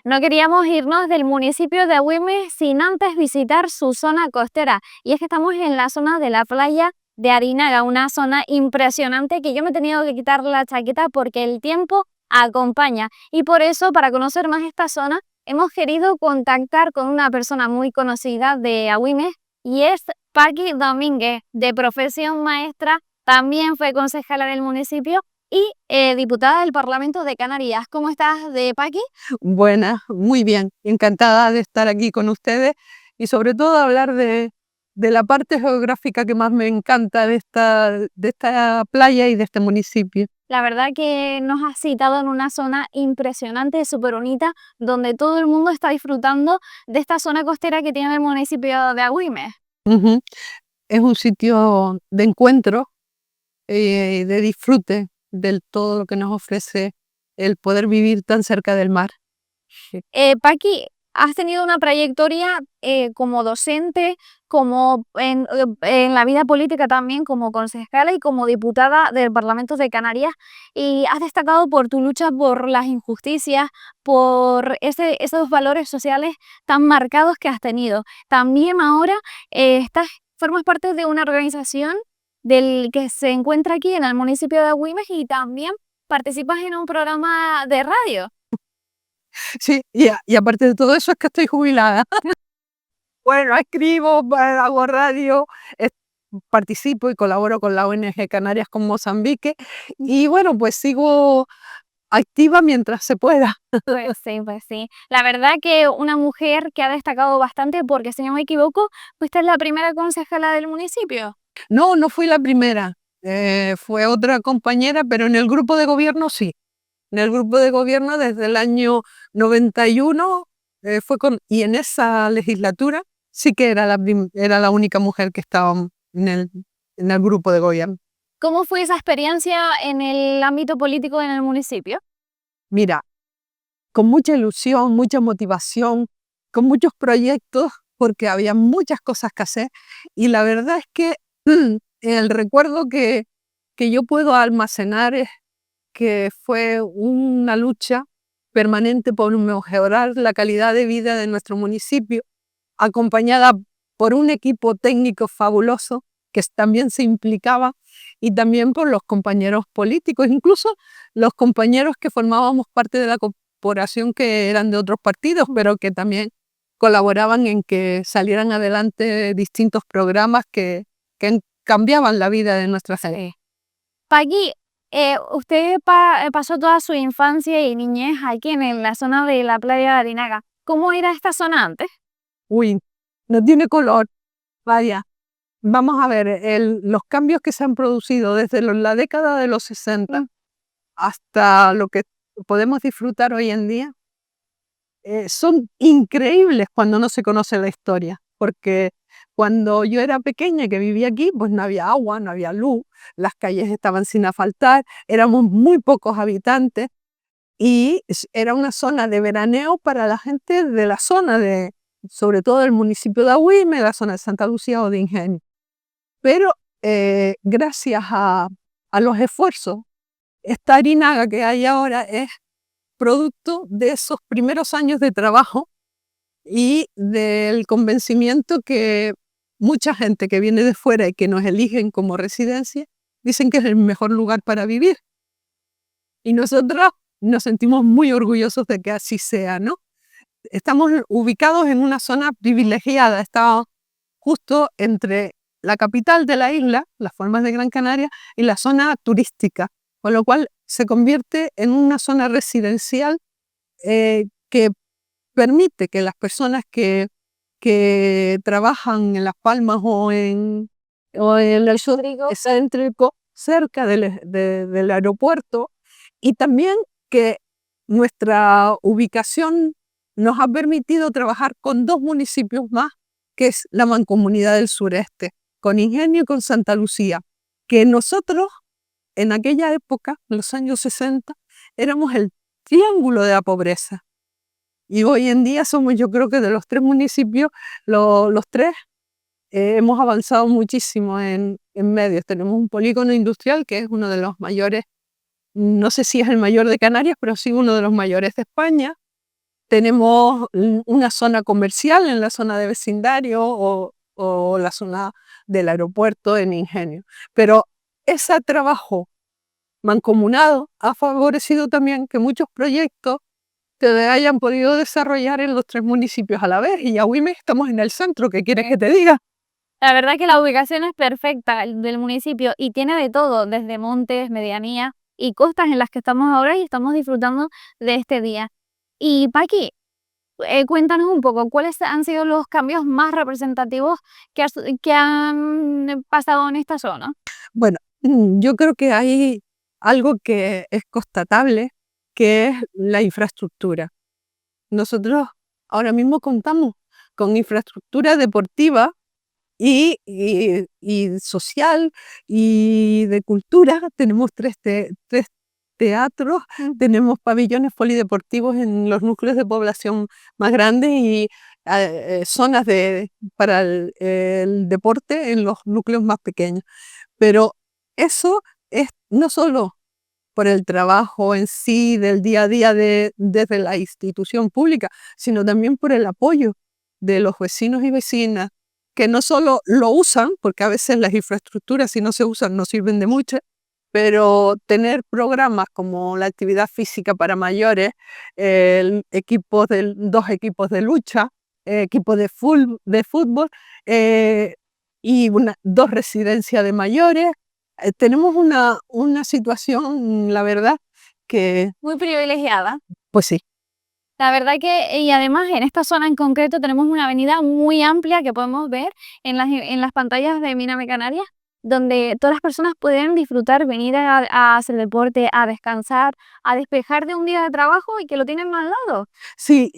No queríamos irnos del municipio de Agüimes sin antes visitar su zona costera, y es que estamos en la zona de la playa de Arinaga, una zona impresionante que yo me he tenido que quitar la chaqueta porque el tiempo acompaña, y por eso, para conocer más esta zona, hemos querido contactar con una persona muy conocida de Agüimes y es Paqui Domínguez, de profesión maestra, también fue concejala del municipio y diputada del Parlamento de Canarias. ¿Cómo estás, Paqui? Buenas, muy bien, encantada de estar aquí con ustedes y sobre todo hablar de la parte geográfica que más me encanta de esta playa y de este municipio. La verdad que nos has citado en una zona impresionante, súper bonita, donde todo el mundo está disfrutando de esta zona costera que tiene el municipio de Agüimes. Es un sitio de encuentro, de disfrute de todo lo que nos ofrece el poder vivir tan cerca del mar. Paqui, has tenido una trayectoria como docente, como en la vida política también, como concejala y como diputada del Parlamento de Canarias, y has destacado por tu lucha por las injusticias, por esos valores sociales tan marcados que has tenido. También ahora formas parte de una organización del que se encuentra aquí en el municipio de Agüimes y también participas en un programa de radio. Sí, y aparte de todo eso es que estoy jubilada. Bueno, escribo, hago radio, participo y colaboro con la ONG Canarias con Mozambique y bueno, pues sigo activa mientras se pueda. Pues sí, pues sí. La verdad que una mujer que ha destacado bastante porque, si no me equivoco, fuiste la primera concejala del municipio. No, no fui la primera, fue otra compañera, pero en el grupo de gobierno sí. En el grupo de gobierno desde el año 91 y en esa legislatura sí que era la única mujer que estaba en el grupo de gobierno. ¿Cómo fue esa experiencia en el ámbito político en el municipio? Mira, con mucha ilusión, mucha motivación, con muchos proyectos, porque había muchas cosas que hacer. Y la verdad es que el recuerdo que yo puedo almacenar es que fue una lucha permanente por mejorar la calidad de vida de nuestro municipio, acompañada por un equipo técnico fabuloso que también se implicaba y también por los compañeros políticos, incluso los compañeros que formábamos parte de la corporación que eran de otros partidos, pero que también colaboraban en que salieran adelante distintos programas que cambiaban la vida de nuestra ciudad. Paqui, usted pasó toda su infancia y niñez aquí en la zona de la playa de Arinaga. ¿Cómo era esta zona antes? Uy, no tiene color, vaya. Vamos a ver, los cambios que se han producido desde la década de los 60 hasta lo que podemos disfrutar hoy en día son increíbles cuando no se conoce la historia, porque cuando yo era pequeña que vivía aquí, pues no había agua, no había luz, las calles estaban sin asfaltar, éramos muy pocos habitantes y era una zona de veraneo para la gente de la zona sobre todo del municipio de Agüime, la zona de Santa Lucía o de Ingenio. Pero gracias a los esfuerzos, esta Arinaga que hay ahora es producto de esos primeros años de trabajo y del convencimiento que mucha gente que viene de fuera y que nos eligen como residencia, dicen que es el mejor lugar para vivir. Y nosotros nos sentimos muy orgullosos de que así sea, ¿no? Estamos ubicados en una zona privilegiada, estamos justo entre la capital de la isla, Las Palmas de Gran Canaria, y la zona turística, con lo cual se convierte en una zona residencial que permite que las personas que trabajan en Las Palmas o en el sur céntrico, cerca del aeropuerto, y también que nuestra ubicación nos ha permitido trabajar con 2 municipios más, que es la Mancomunidad del Sureste, con Ingenio y con Santa Lucía, que nosotros en aquella época, en los años 60, éramos el triángulo de la pobreza. Y hoy en día somos, yo creo que de los 3 municipios, los 3 hemos avanzado muchísimo en medios. Tenemos un polígono industrial que es uno de los mayores, no sé si es el mayor de Canarias, pero sí uno de los mayores de España. Tenemos una zona comercial en la zona de vecindario o la zona del aeropuerto en Ingenio. Pero ese trabajo mancomunado ha favorecido también que muchos proyectos se hayan podido desarrollar en los 3 municipios a la vez. Y Agüime estamos en el centro, ¿qué quieres que te diga? La verdad que la ubicación es perfecta del municipio y tiene de todo, desde montes, medianía y costas en las que estamos ahora y estamos disfrutando de este día. Y Paqui, cuéntanos un poco, ¿cuáles han sido los cambios más representativos que han pasado en esta zona? Bueno, yo creo que hay algo que es constatable, que es la infraestructura. Nosotros ahora mismo contamos con infraestructura deportiva y social y de cultura. Tenemos 3 teatros, tenemos pabellones polideportivos en los núcleos de población más grandes y zonas para el deporte en los núcleos más pequeños. Pero eso es no solo por el trabajo en sí del día a día desde la institución pública, sino también por el apoyo de los vecinos y vecinas, que no solo lo usan, porque a veces las infraestructuras si no se usan no sirven de mucho, pero tener programas como la actividad física para mayores, 2 equipos de lucha, equipos de fútbol, y dos residencias de mayores. Tenemos una situación, la verdad, que Muy privilegiada. pues sí. La verdad que, y además en esta zona en concreto tenemos una avenida muy amplia que podemos ver en las pantallas de Mírame Canarias, donde todas las personas pueden disfrutar, venir a hacer deporte, a descansar, a despejar de un día de trabajo y que lo tienen al lado. Sí,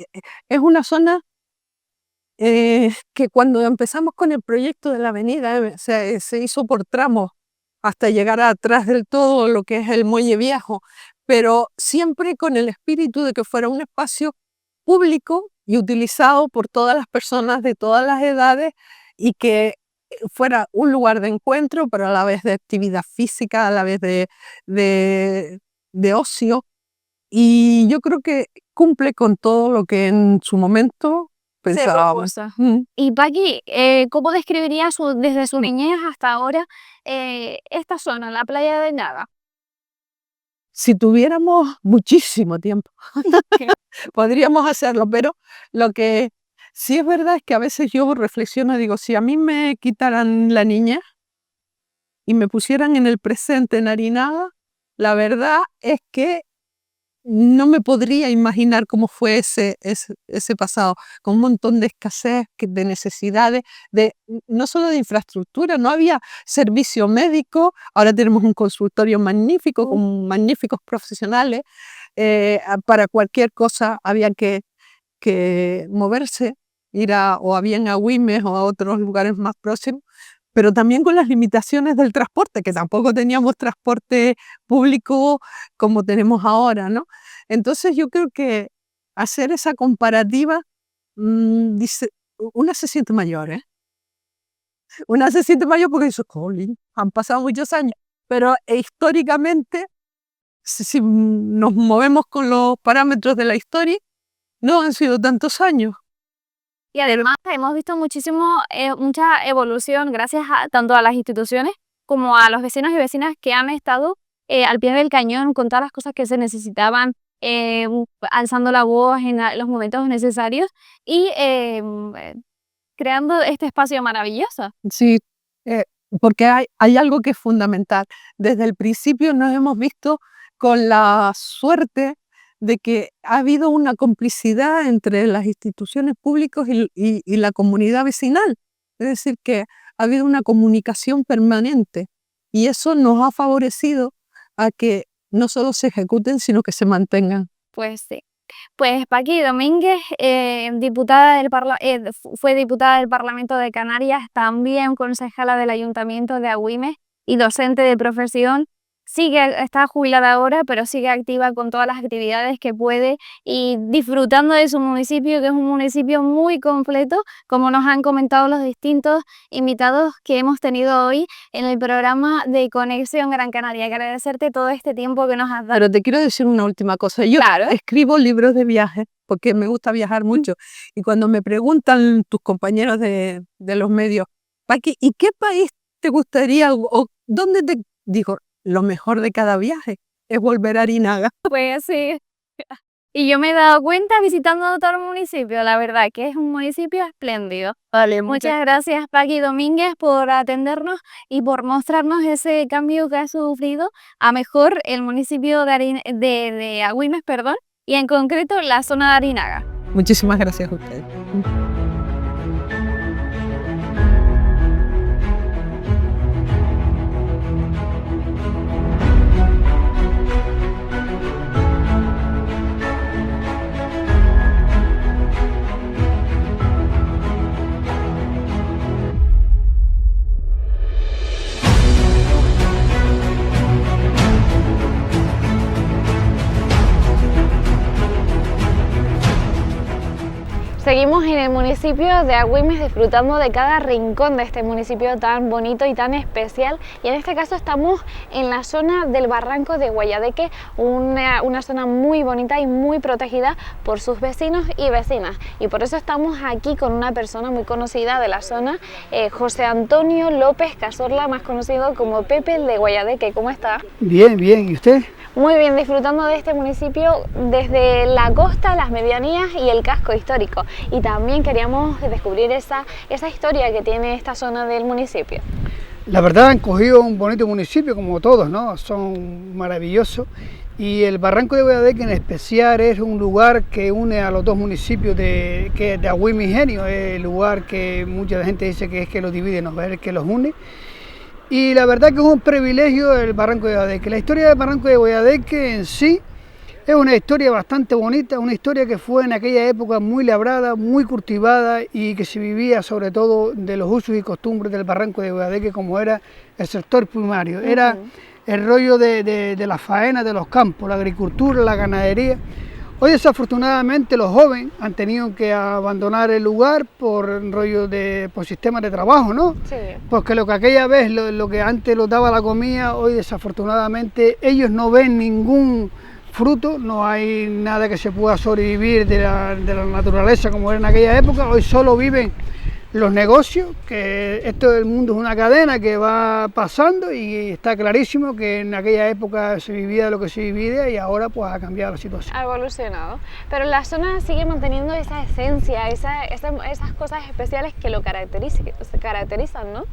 es una zona que cuando empezamos con el proyecto de la avenida se hizo por tramos hasta llegar atrás del todo lo que es el Muelle Viejo, pero siempre con el espíritu de que fuera un espacio público y utilizado por todas las personas de todas las edades y que fuera un lugar de encuentro, pero a la vez de actividad física, a la vez de ocio. Y yo creo que cumple con todo lo que en su momento pensábamos. Y Paqui, ¿cómo describiría desde su niñez hasta ahora esta zona, la playa de Naga? Si tuviéramos muchísimo tiempo, podríamos hacerlo, pero lo que sí es verdad es que a veces yo reflexiono y digo, si a mí me quitaran la niñez y me pusieran en el presente en Arinaga, la verdad es que no me podría imaginar cómo fue ese pasado, con un montón de escasez, de necesidades, no solo de infraestructura, no había servicio médico, ahora tenemos un consultorio magnífico, con magníficos profesionales, para cualquier cosa había que moverse, ir o bien a Güímez o a otros lugares más próximos, pero también con las limitaciones del transporte, que tampoco teníamos transporte público como tenemos ahora, ¿no? Entonces yo creo que hacer esa comparativa, una se siente mayor, ¿eh? Una se siente mayor porque dice, jolín, han pasado muchos años, pero históricamente, si nos movemos con los parámetros de la historia, no han sido tantos años. Y además hemos visto mucha evolución gracias tanto a las instituciones como a los vecinos y vecinas que han estado al pie del cañón con todas las cosas que se necesitaban, alzando la voz en los momentos necesarios y creando este espacio maravilloso. Sí, porque hay algo que es fundamental. Desde el principio nos hemos visto con la suerte de que ha habido una complicidad entre las instituciones públicas y la comunidad vecinal. Es decir, que ha habido una comunicación permanente y eso nos ha favorecido a que no solo se ejecuten, sino que se mantengan. Pues sí. Pues Paqui Domínguez, fue diputada del Parlamento de Canarias, también concejala del Ayuntamiento de Agüimes y docente de profesión. Está jubilada ahora, pero sigue activa con todas las actividades que puede y disfrutando de su municipio, que es un municipio muy completo, como nos han comentado los distintos invitados que hemos tenido hoy en el programa de Conexión Gran Canaria. Agradecerte todo este tiempo que nos has dado. Pero te quiero decir una última cosa. Yo escribo libros de viajes porque me gusta viajar mucho. Y cuando me preguntan tus compañeros de los medios, Paqui, ¿y qué país te gustaría o dónde te digo? Lo mejor de cada viaje es volver a Arinaga. Pues sí. Y yo me he dado cuenta visitando todo el municipio, la verdad que es un municipio espléndido. Vale, muchas gracias Paqui Domínguez por atendernos y por mostrarnos ese cambio que ha sufrido a mejor el municipio de Agüimes, y en concreto la zona de Arinaga. Muchísimas gracias a ustedes. Seguimos en el municipio de Agüimes disfrutando de cada rincón de este municipio tan bonito y tan especial, y en este caso estamos en la zona del barranco de Guayadeque, una zona muy bonita y muy protegida por sus vecinos y vecinas, y por eso estamos aquí con una persona muy conocida de la zona, José Antonio López Cazorla, más conocido como Pepe de Guayadeque. ¿Cómo está? Bien, bien, ¿y usted? Muy bien, disfrutando de este municipio desde la costa, las medianías y el casco histórico. Y también queríamos descubrir esa historia que tiene esta zona del municipio. La verdad han cogido un bonito municipio como todos, ¿no? Son maravillosos. Y el Barranco de Guayadeque en especial es un lugar que une a los dos municipios de Agüime y Ingenio. Es el lugar que mucha gente dice que es que los divide, no, es el que los une. Y la verdad que es un privilegio el Barranco de Guayadeque. La historia del Barranco de Guayadeque en sí es una historia bastante bonita, una historia que fue en aquella época muy labrada, muy cultivada y que se vivía sobre todo de los usos y costumbres del Barranco de Guayadeque, como era el sector primario. Era el rollo de la faena de los campos, la agricultura, la ganadería. Hoy desafortunadamente los jóvenes han tenido que abandonar el lugar por sistemas de trabajo, ¿no? Sí. Porque lo que aquella vez, lo que antes los daba la comida, hoy desafortunadamente ellos no ven ningún fruto, no hay nada que se pueda sobrevivir de la naturaleza como era en aquella época. Hoy solo viven los negocios, que esto del mundo es una cadena que va pasando y está clarísimo que en aquella época se vivía lo que se vivía y ahora pues ha cambiado la situación. Ha evolucionado, pero la zona sigue manteniendo esa esencia, esas cosas especiales que lo caracterizan, ¿no?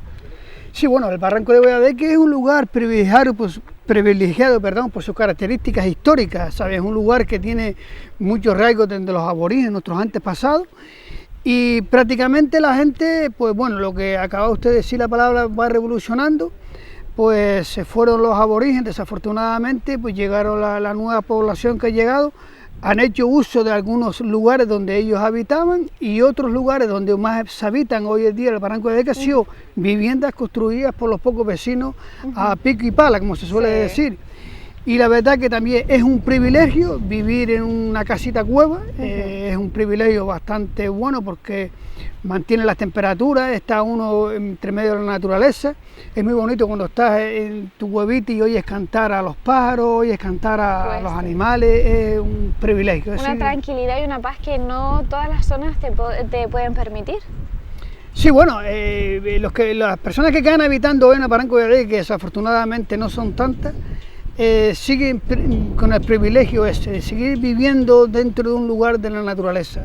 Sí, bueno, el Barranco de Guayadeque es un lugar privilegiado por sus características históricas, ¿sabes? Es un lugar que tiene muchos rasgos de los aborígenes, nuestros antepasados. Y prácticamente la gente, pues bueno, lo que acaba usted de decir, la palabra va revolucionando, pues se fueron los aborígenes, desafortunadamente, pues llegaron la nueva población que ha llegado, han hecho uso de algunos lugares donde ellos habitaban y otros lugares donde más se habitan hoy en día el Barranco de Guayadeque han sido viviendas construidas por los pocos vecinos a pico y pala, como se suele decir. Y la verdad que también es un privilegio vivir en una casita cueva, es un privilegio bastante bueno porque mantiene las temperaturas, está uno entre medio de la naturaleza, es muy bonito cuando estás en tu huevita y oyes cantar a los pájaros, oyes cantar a los animales, es un privilegio. Una tranquilidad y una paz que no todas las zonas te pueden permitir. Sí, bueno, las personas que quedan habitando hoy en el Barranco de Guayadeque, que desafortunadamente no son tantas, siguen con el privilegio de seguir viviendo dentro de un lugar de la naturaleza.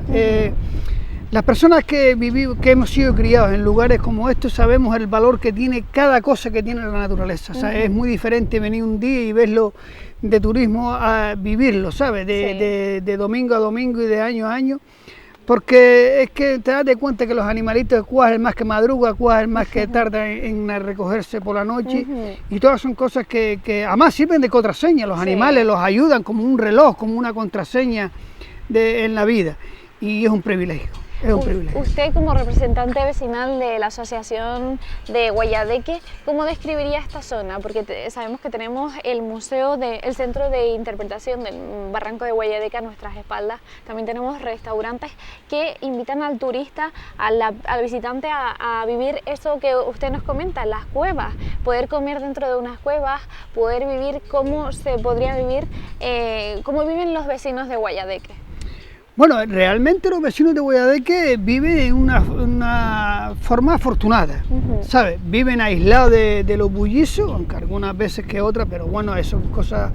Las personas que hemos sido criados en lugares como estos sabemos el valor que tiene cada cosa que tiene la naturaleza. O sea, es muy diferente venir un día y verlo de turismo a vivirlo, ¿sabes? De domingo a domingo y de año a año. Porque es que te das de cuenta que los animalitos, cuál es el más que madruga, cuál es el más que tarda en recogerse por la noche, y todas son cosas que además sirven de contraseña. Los animales los ayudan como un reloj, como una contraseña en la vida, y es un privilegio. Es un privilegio. Usted, como representante vecinal de la Asociación de Guayadeque, ¿cómo describiría esta zona? Porque sabemos que tenemos el museo, el centro de interpretación del Barranco de Guayadeque a nuestras espaldas. También tenemos restaurantes que invitan al turista, al visitante a vivir eso que usted nos comenta, las cuevas. Poder comer dentro de unas cuevas, poder vivir cómo se podría vivir, cómo viven los vecinos de Guayadeque. Bueno, realmente los vecinos de Guayadeque viven en una forma afortunada, ¿sabes? Viven aislados de los bullizos, aunque algunas veces que otras, pero bueno, eso son cosas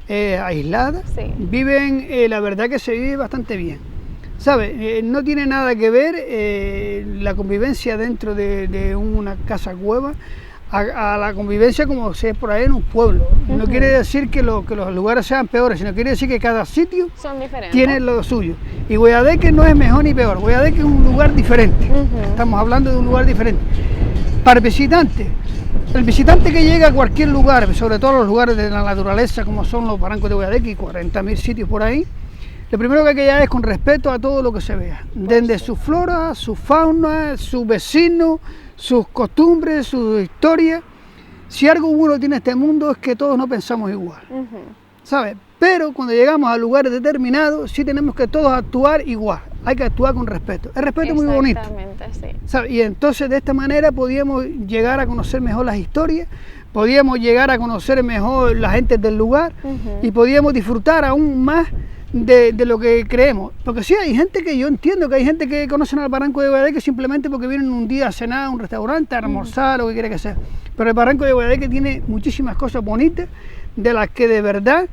aisladas. Sí. Viven, la verdad que se vive bastante bien, ¿sabes? No tiene nada que ver la convivencia dentro de una casa cueva a la convivencia como se es por ahí en un pueblo. No quiere decir que los lugares sean peores, sino quiere decir que cada sitio tiene lo suyo. Y Guayadeque no es mejor ni peor, Guayadeque es un lugar diferente. Estamos hablando de un lugar diferente. Para el visitante que llega a cualquier lugar, sobre todo los lugares de la naturaleza como son los barrancos de Guayadeque y 40.000 sitios por ahí, lo primero que hay que llegar es con respeto a todo lo que se vea, desde su flora, su fauna, su vecino, sus costumbres, su historia. Si algo bueno tiene este mundo es que todos no pensamos igual, ¿sabes? Pero cuando llegamos a lugares determinados sí tenemos que todos actuar igual, hay que actuar con respeto. El respeto es muy bonito. Exactamente, sí. ¿Sabes? Y entonces de esta manera podíamos llegar a conocer mejor las historias, podíamos llegar a conocer mejor la gente del lugar y podíamos disfrutar aún más de lo que creemos. Porque sí, hay gente que yo entiendo que hay gente que conocen al Barranco de Guayadeque simplemente porque vienen un día a cenar a un restaurante, a almorzar, lo que quiera que sea. Pero el Barranco de Guayadeque tiene muchísimas cosas bonitas de las que de verdad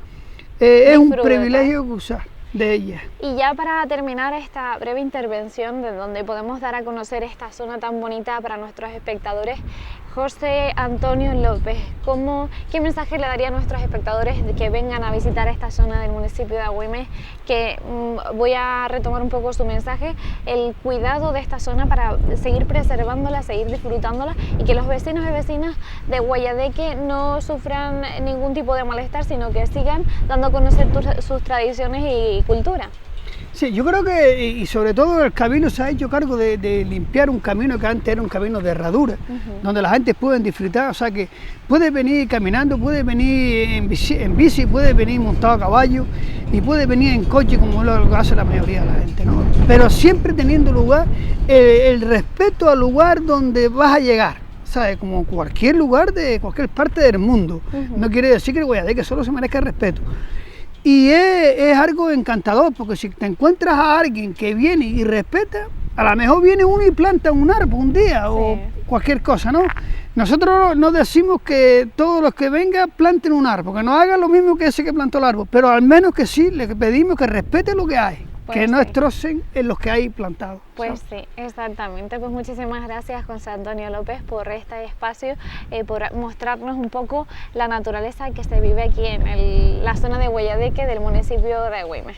es un disfruta. privilegio gozar de ella. Y ya para terminar esta breve intervención de donde podemos dar a conocer esta zona tan bonita para nuestros espectadores, José Antonio López, ¿qué mensaje le daría a nuestros espectadores de que vengan a visitar esta zona del municipio de Agüimes? Que voy a retomar un poco su mensaje, el cuidado de esta zona para seguir preservándola, seguir disfrutándola y que los vecinos y vecinas de Guayadeque no sufran ningún tipo de malestar, sino que sigan dando a conocer sus tradiciones y cultura. Sí, yo creo que, y sobre todo el camino se ha hecho cargo de limpiar un camino que antes era un camino de herradura, donde la gente puede disfrutar, o sea que puede venir caminando, puede venir en bici, puede venir montado a caballo y puede venir en coche como lo hace la mayoría de la gente, ¿no? Pero siempre teniendo lugar el respeto al lugar donde vas a llegar. ¿Sabes? Como cualquier lugar de cualquier parte del mundo. No quiere decir que el Guayadeque solo se merezca respeto. Y es algo encantador, porque si te encuentras a alguien que viene y respeta, a lo mejor viene uno y planta un árbol un día o cualquier cosa, ¿no? Nosotros no decimos que todos los que vengan planten un árbol, que no hagan lo mismo que ese que plantó el árbol, pero al menos que sí, le pedimos que respeten lo que hay. Que no destrocen en los que hay plantados. Pues sí, exactamente. Pues muchísimas gracias, José Antonio López, por este espacio, por mostrarnos un poco la naturaleza que se vive aquí en la zona de Guayadeque del municipio de Agüimes.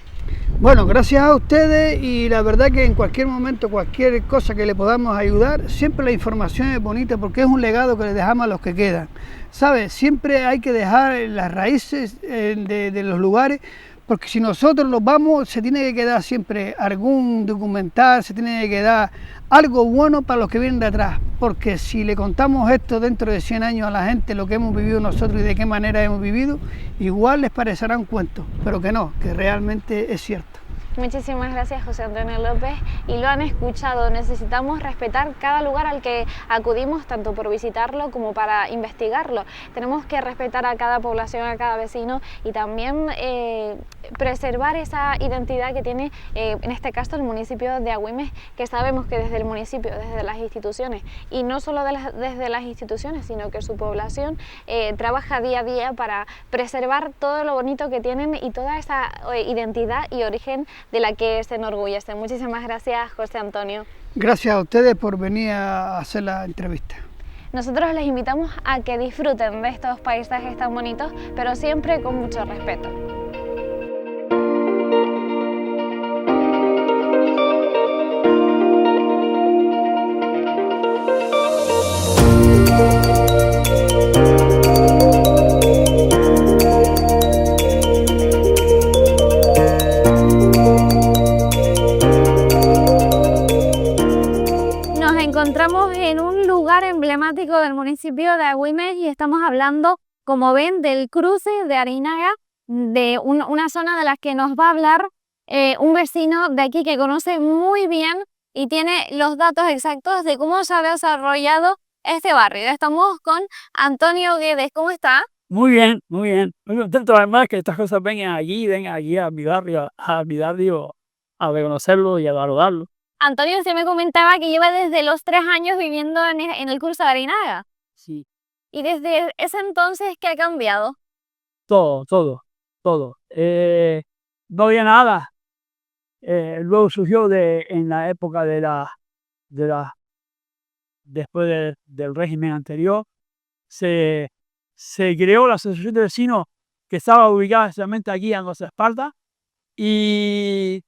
Bueno, gracias a ustedes y la verdad que en cualquier momento, cualquier cosa que le podamos ayudar, siempre la información es bonita porque es un legado que le dejamos a los que quedan. ¿Sabes? Siempre hay que dejar las raíces de los lugares, porque si nosotros nos vamos, se tiene que quedar siempre algún documental, se tiene que quedar algo bueno para los que vienen de atrás, porque si le contamos esto dentro de 100 años a la gente, lo que hemos vivido nosotros y de qué manera hemos vivido, igual les parecerá un cuento, pero que no, que realmente es cierto. Muchísimas gracias, José Antonio López, y lo han escuchado, necesitamos respetar cada lugar al que acudimos, tanto por visitarlo como para investigarlo. Tenemos que respetar a cada población, a cada vecino y también preservar esa identidad que tiene, en este caso, el municipio de Agüimes, que sabemos que desde el municipio, desde las instituciones, y no solo desde las instituciones, sino que su población trabaja día a día para preservar todo lo bonito que tienen y toda esa identidad y origen de la que se enorgullece. Muchísimas gracias, José Antonio. Gracias a ustedes por venir a hacer la entrevista. Nosotros les invitamos a que disfruten de estos paisajes tan bonitos, pero siempre con mucho respeto. Encontramos en un lugar emblemático del municipio de Agüimes y estamos hablando, como ven, del cruce de Arinaga, de una zona de la que nos va a hablar un vecino de aquí que conoce muy bien y tiene los datos exactos de cómo se ha desarrollado este barrio. Estamos con Antonio Guedes. ¿Cómo está? Muy bien, muy bien. Muy contento además que estas cosas vengan allí a mi barrio, a reconocerlo y a valodarlo. Antonio, usted me comentaba que lleva desde los 3 años viviendo en el curso de Arinaga. Sí. ¿Y desde ese entonces qué ha cambiado? Todo. No había nada. Luego surgió en la época después del régimen anterior, se creó la asociación de vecinos que estaba ubicada exactamente aquí en Nuestra Esparta y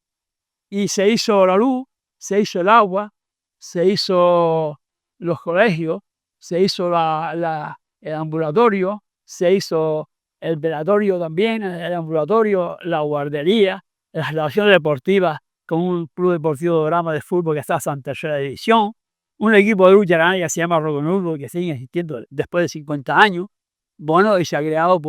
se hizo la luz, se hizo el agua, se hizo los colegios, se hizo el ambulatorio, se hizo el velatorio también, el ambulatorio, la guardería, las relaciones deportivas con un club deportivo de Grama de fútbol que está en tercera división, un equipo de lucha canaria que se llama Roconudo que sigue existiendo después de 50 años. Bueno, y se ha creado,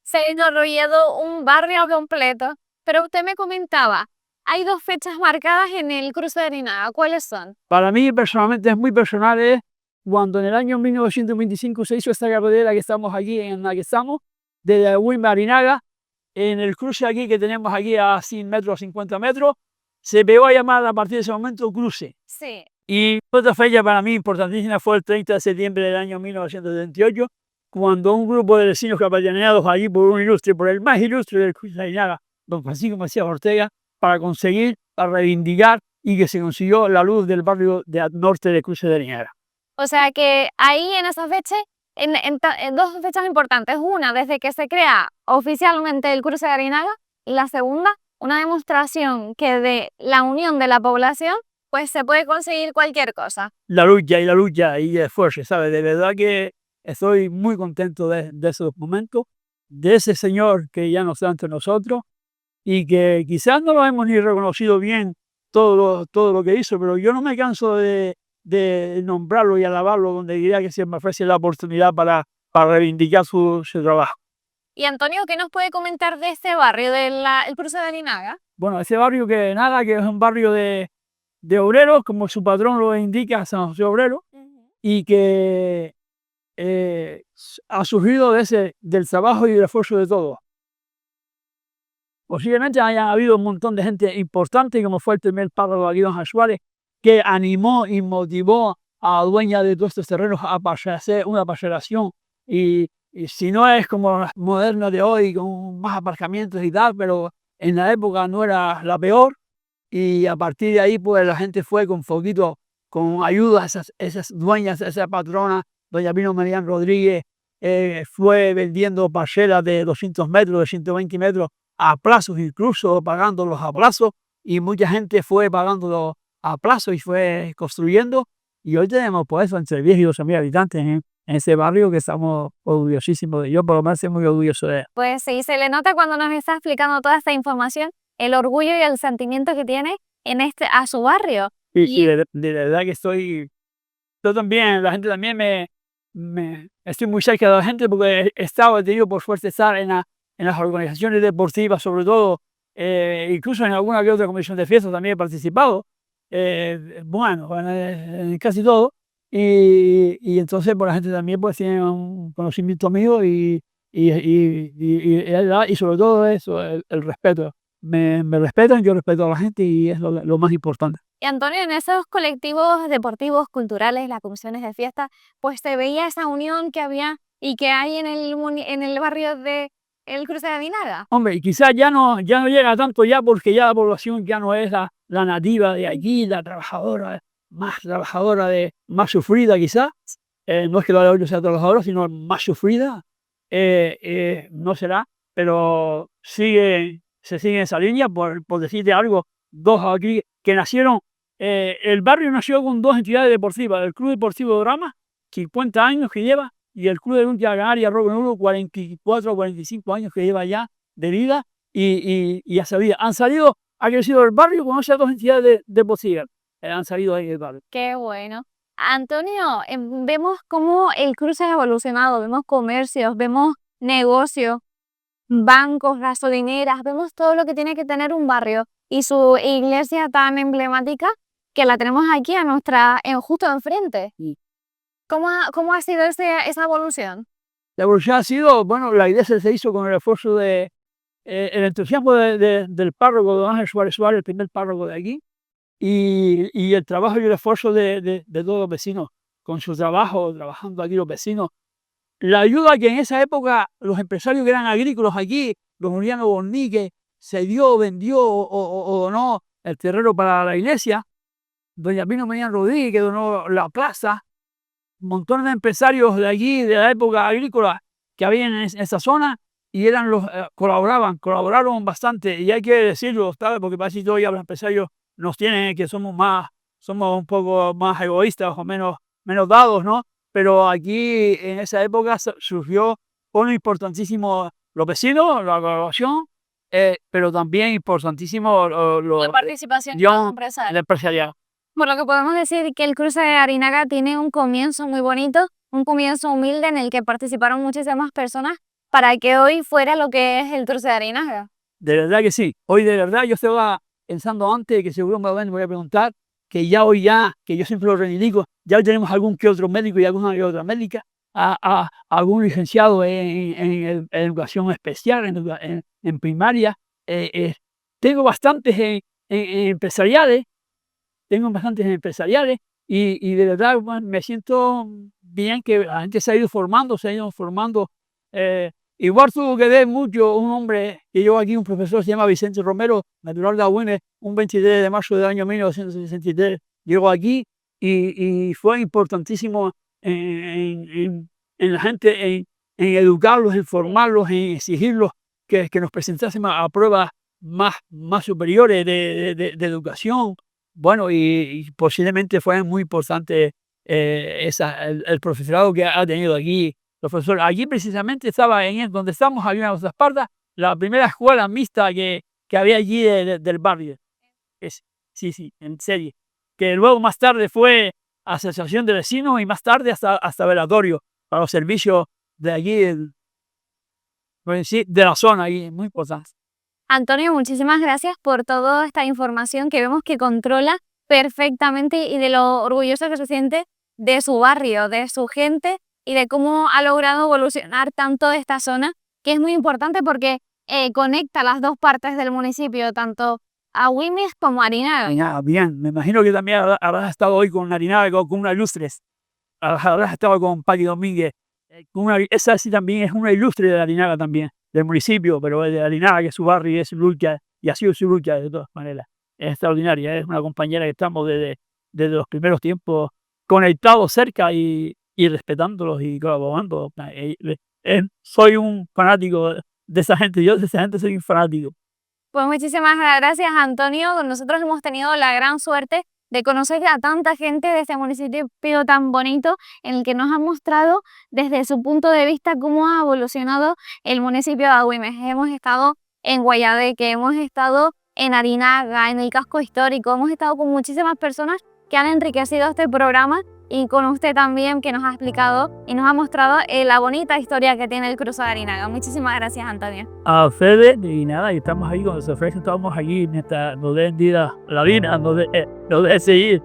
Se ha desarrollado un barrio completo, pero usted me comentaba, hay 2 fechas marcadas en el cruce de Arinaga. ¿Cuáles son? Para mí personalmente es muy personal, es cuando en el año 1925 se hizo esta carretera que estamos aquí, en la que estamos, desde Agüimes a Arinaga, en el cruce aquí que tenemos aquí a 100 metros, 50 metros, se pegó a llamar a partir de ese momento cruce. Sí. Y otra fecha para mí importantísima fue el 30 de septiembre del año 1978, cuando un grupo de vecinos capitaneados allí por el más ilustre del Cruce de Larinaga, don Francisco Macías Ortega, para reivindicar y que se consiguió la luz del barrio norte del Cruce de Larinaga. O sea que ahí en esa fecha, en dos fechas importantes. Una, desde que se crea oficialmente el Cruce de Larinaga, y la segunda, una demostración que de la unión de la población, pues se puede conseguir cualquier cosa. La lucha y el esfuerzo, ¿sabes? De verdad que estoy muy contento de esos momentos, de ese señor que ya no está entre nosotros y que quizás no lo hemos ni reconocido bien todo lo que hizo, pero yo no me canso de nombrarlo y alabarlo donde diría que siempre me ofrece la oportunidad para reivindicar su trabajo. Y Antonio, ¿qué nos puede comentar de este barrio, del Cruce de Larinaga? Bueno, ese barrio que es un barrio de obreros, como su patrón lo indica, San José Obrero, y que ha surgido del trabajo y del esfuerzo de todos. Posiblemente haya habido un montón de gente importante, como fue el primer párroco aquí, don Juan Suárez, que animó y motivó a la dueña de todos estos terrenos a hacer una parcelación. Y si no es como las modernas de hoy, con más aparcamientos y tal, pero en la época no era la peor. Y a partir de ahí, pues la gente fue con foguito, con ayuda a esas dueñas, esa patrona, doña Pino Marián Rodríguez, fue vendiendo parcelas de 200 metros, de 120 metros, a plazos, incluso pagándolos a plazo, y mucha gente fue pagándolos a plazo y fue construyendo. Y hoy tenemos, pues, eso, entre 10 y 12.000 habitantes en ese barrio, que estamos orgullosísimos de ello. Por lo menos estoy muy orgulloso de él. Pues sí, se le nota cuando nos está explicando toda esta información, el orgullo y el sentimiento que tiene a su barrio. Y de verdad que yo también, la gente también estoy muy cerca de la gente, porque he tenido por suerte estar en las organizaciones deportivas, sobre todo, incluso en alguna que otra comisión de fiestas también he participado, bueno, en casi todo, y entonces pues, la gente también pues tiene un conocimiento mío y sobre todo eso, el respeto. Me respetan, yo respeto a la gente y es lo más importante. Y Antonio, en esos colectivos deportivos, culturales, las comisiones de fiesta, pues se veía esa unión que había y que hay en el barrio de el Cruce de Larinaga. Hombre, y quizás ya no llega tanto ya, porque ya la población ya no es la nativa de allí, la trabajadora, más sufrida quizás. No es que la sea trabajadora, sino más sufrida. No será, pero se sigue en esa línea, por decirte algo, dos aquí que nacieron. El barrio nació con dos entidades deportivas: el Club Deportivo Drama, 50 años que lleva, y el Club de Lucha Canaria Roque Nulo, 44 o 45 años que lleva ya de vida, y ha crecido el barrio con esas dos entidades deportivas. Han salido ahí del barrio. Qué bueno. Antonio, vemos cómo el cruce ha evolucionado, vemos comercios, vemos negocios, bancos, gasolineras, vemos todo lo que tiene que tener un barrio, y su iglesia tan emblemática que la tenemos aquí justo enfrente. Sí. ¿Cómo ha sido esa evolución? La evolución ha sido, bueno, la iglesia se hizo con el esfuerzo el entusiasmo del párroco don Ángel Suárez Suárez, el primer párroco de aquí, y el trabajo y el esfuerzo de todos los vecinos, con su trabajando aquí los vecinos. La ayuda que en esa época los empresarios que eran agrícolas aquí, los Juliano Bornique, vendió o donó el terreno para la iglesia, doña Pino Marián Rodríguez, que donó la plaza, montones de empresarios de allí, de la época agrícola que había en esa zona, y colaboraron bastante, y hay que decirlo, ¿sabes? Porque parece que todavía los empresarios nos tienen que somos un poco más egoístas o menos dados, ¿no? Pero aquí en esa época surgió uno importantísimo, los vecinos, la colaboración, pero también importantísimo la participación empresarial. Por lo que podemos decir que el Cruce de Larinaga tiene un comienzo muy bonito, un comienzo humilde en el que participaron muchísimas personas para que hoy fuera lo que es el Cruce de Larinaga. De verdad que sí. Hoy de verdad yo estaba pensando antes, que seguro me voy a preguntar, que yo siempre lo reivindico, ya hoy tenemos algún que otro médico y alguna que otra médica, a algún licenciado en educación especial, en primaria. Tengo bastantes en empresariales, y de verdad, bueno, me siento bien que la gente se ha ido formando, igual tuvo que ver mucho un hombre que llegó aquí, un profesor, se llama Vicente Romero, natural de Agüimes, un 23 de marzo del año 1963, llegó aquí y fue importantísimo en la gente, en educarlos, en formarlos, en exigirlos que nos presentasen a pruebas más superiores de educación. Bueno, y posiblemente fue muy importante el profesorado que ha tenido aquí. Profesor, allí precisamente estaba donde estamos, había en Los Espartas, la primera escuela mixta que había allí del barrio. Sí, en serie. Que luego más tarde fue asociación de vecinos y más tarde hasta velatorio para los servicios de allí, de la zona, ahí, muy importante. Antonio, muchísimas gracias por toda esta información que vemos que controla perfectamente y de lo orgulloso que se siente de su barrio, de su gente y de cómo ha logrado evolucionar tanto esta zona, que es muy importante porque conecta las dos partes del municipio, tanto Agüimes como Arinaga. Bien, me imagino que también habrás estado hoy con Arinaga, con una ilustres. Habrás estado con Paqui Domínguez. Esa sí también es una ilustre de Arinaga también, del municipio, pero de Arinaga, que es su barrio y es su lucha, y ha sido su lucha de todas maneras. Es extraordinaria, es una compañera que estamos desde los primeros tiempos conectados cerca y respetándolos y colaborando. Soy un fanático de esa gente, yo de esa gente soy un fanático. Pues muchísimas gracias, Antonio. Nosotros hemos tenido la gran suerte de conocer a tanta gente de este municipio tan bonito, en el que nos ha mostrado desde su punto de vista cómo ha evolucionado el municipio de Agüimes. Hemos estado en Guayadeque, hemos estado en Arinaga, en el casco histórico, hemos estado con muchísimas personas que han enriquecido este programa y con usted también, que nos ha explicado y nos ha mostrado la bonita historia que tiene el cruce de Arinaga. Muchísimas gracias, Antonio. A ustedes, y nada, y estamos ahí cuando se ofrece, estamos allí, nos den vida, la vida, nos de seguir.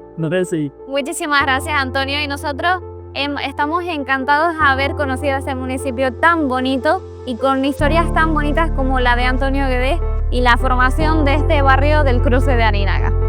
Muchísimas gracias, Antonio, y nosotros estamos encantados de haber conocido este municipio tan bonito y con historias tan bonitas como la de Antonio Guedes y la formación de este barrio del cruce de Arinaga.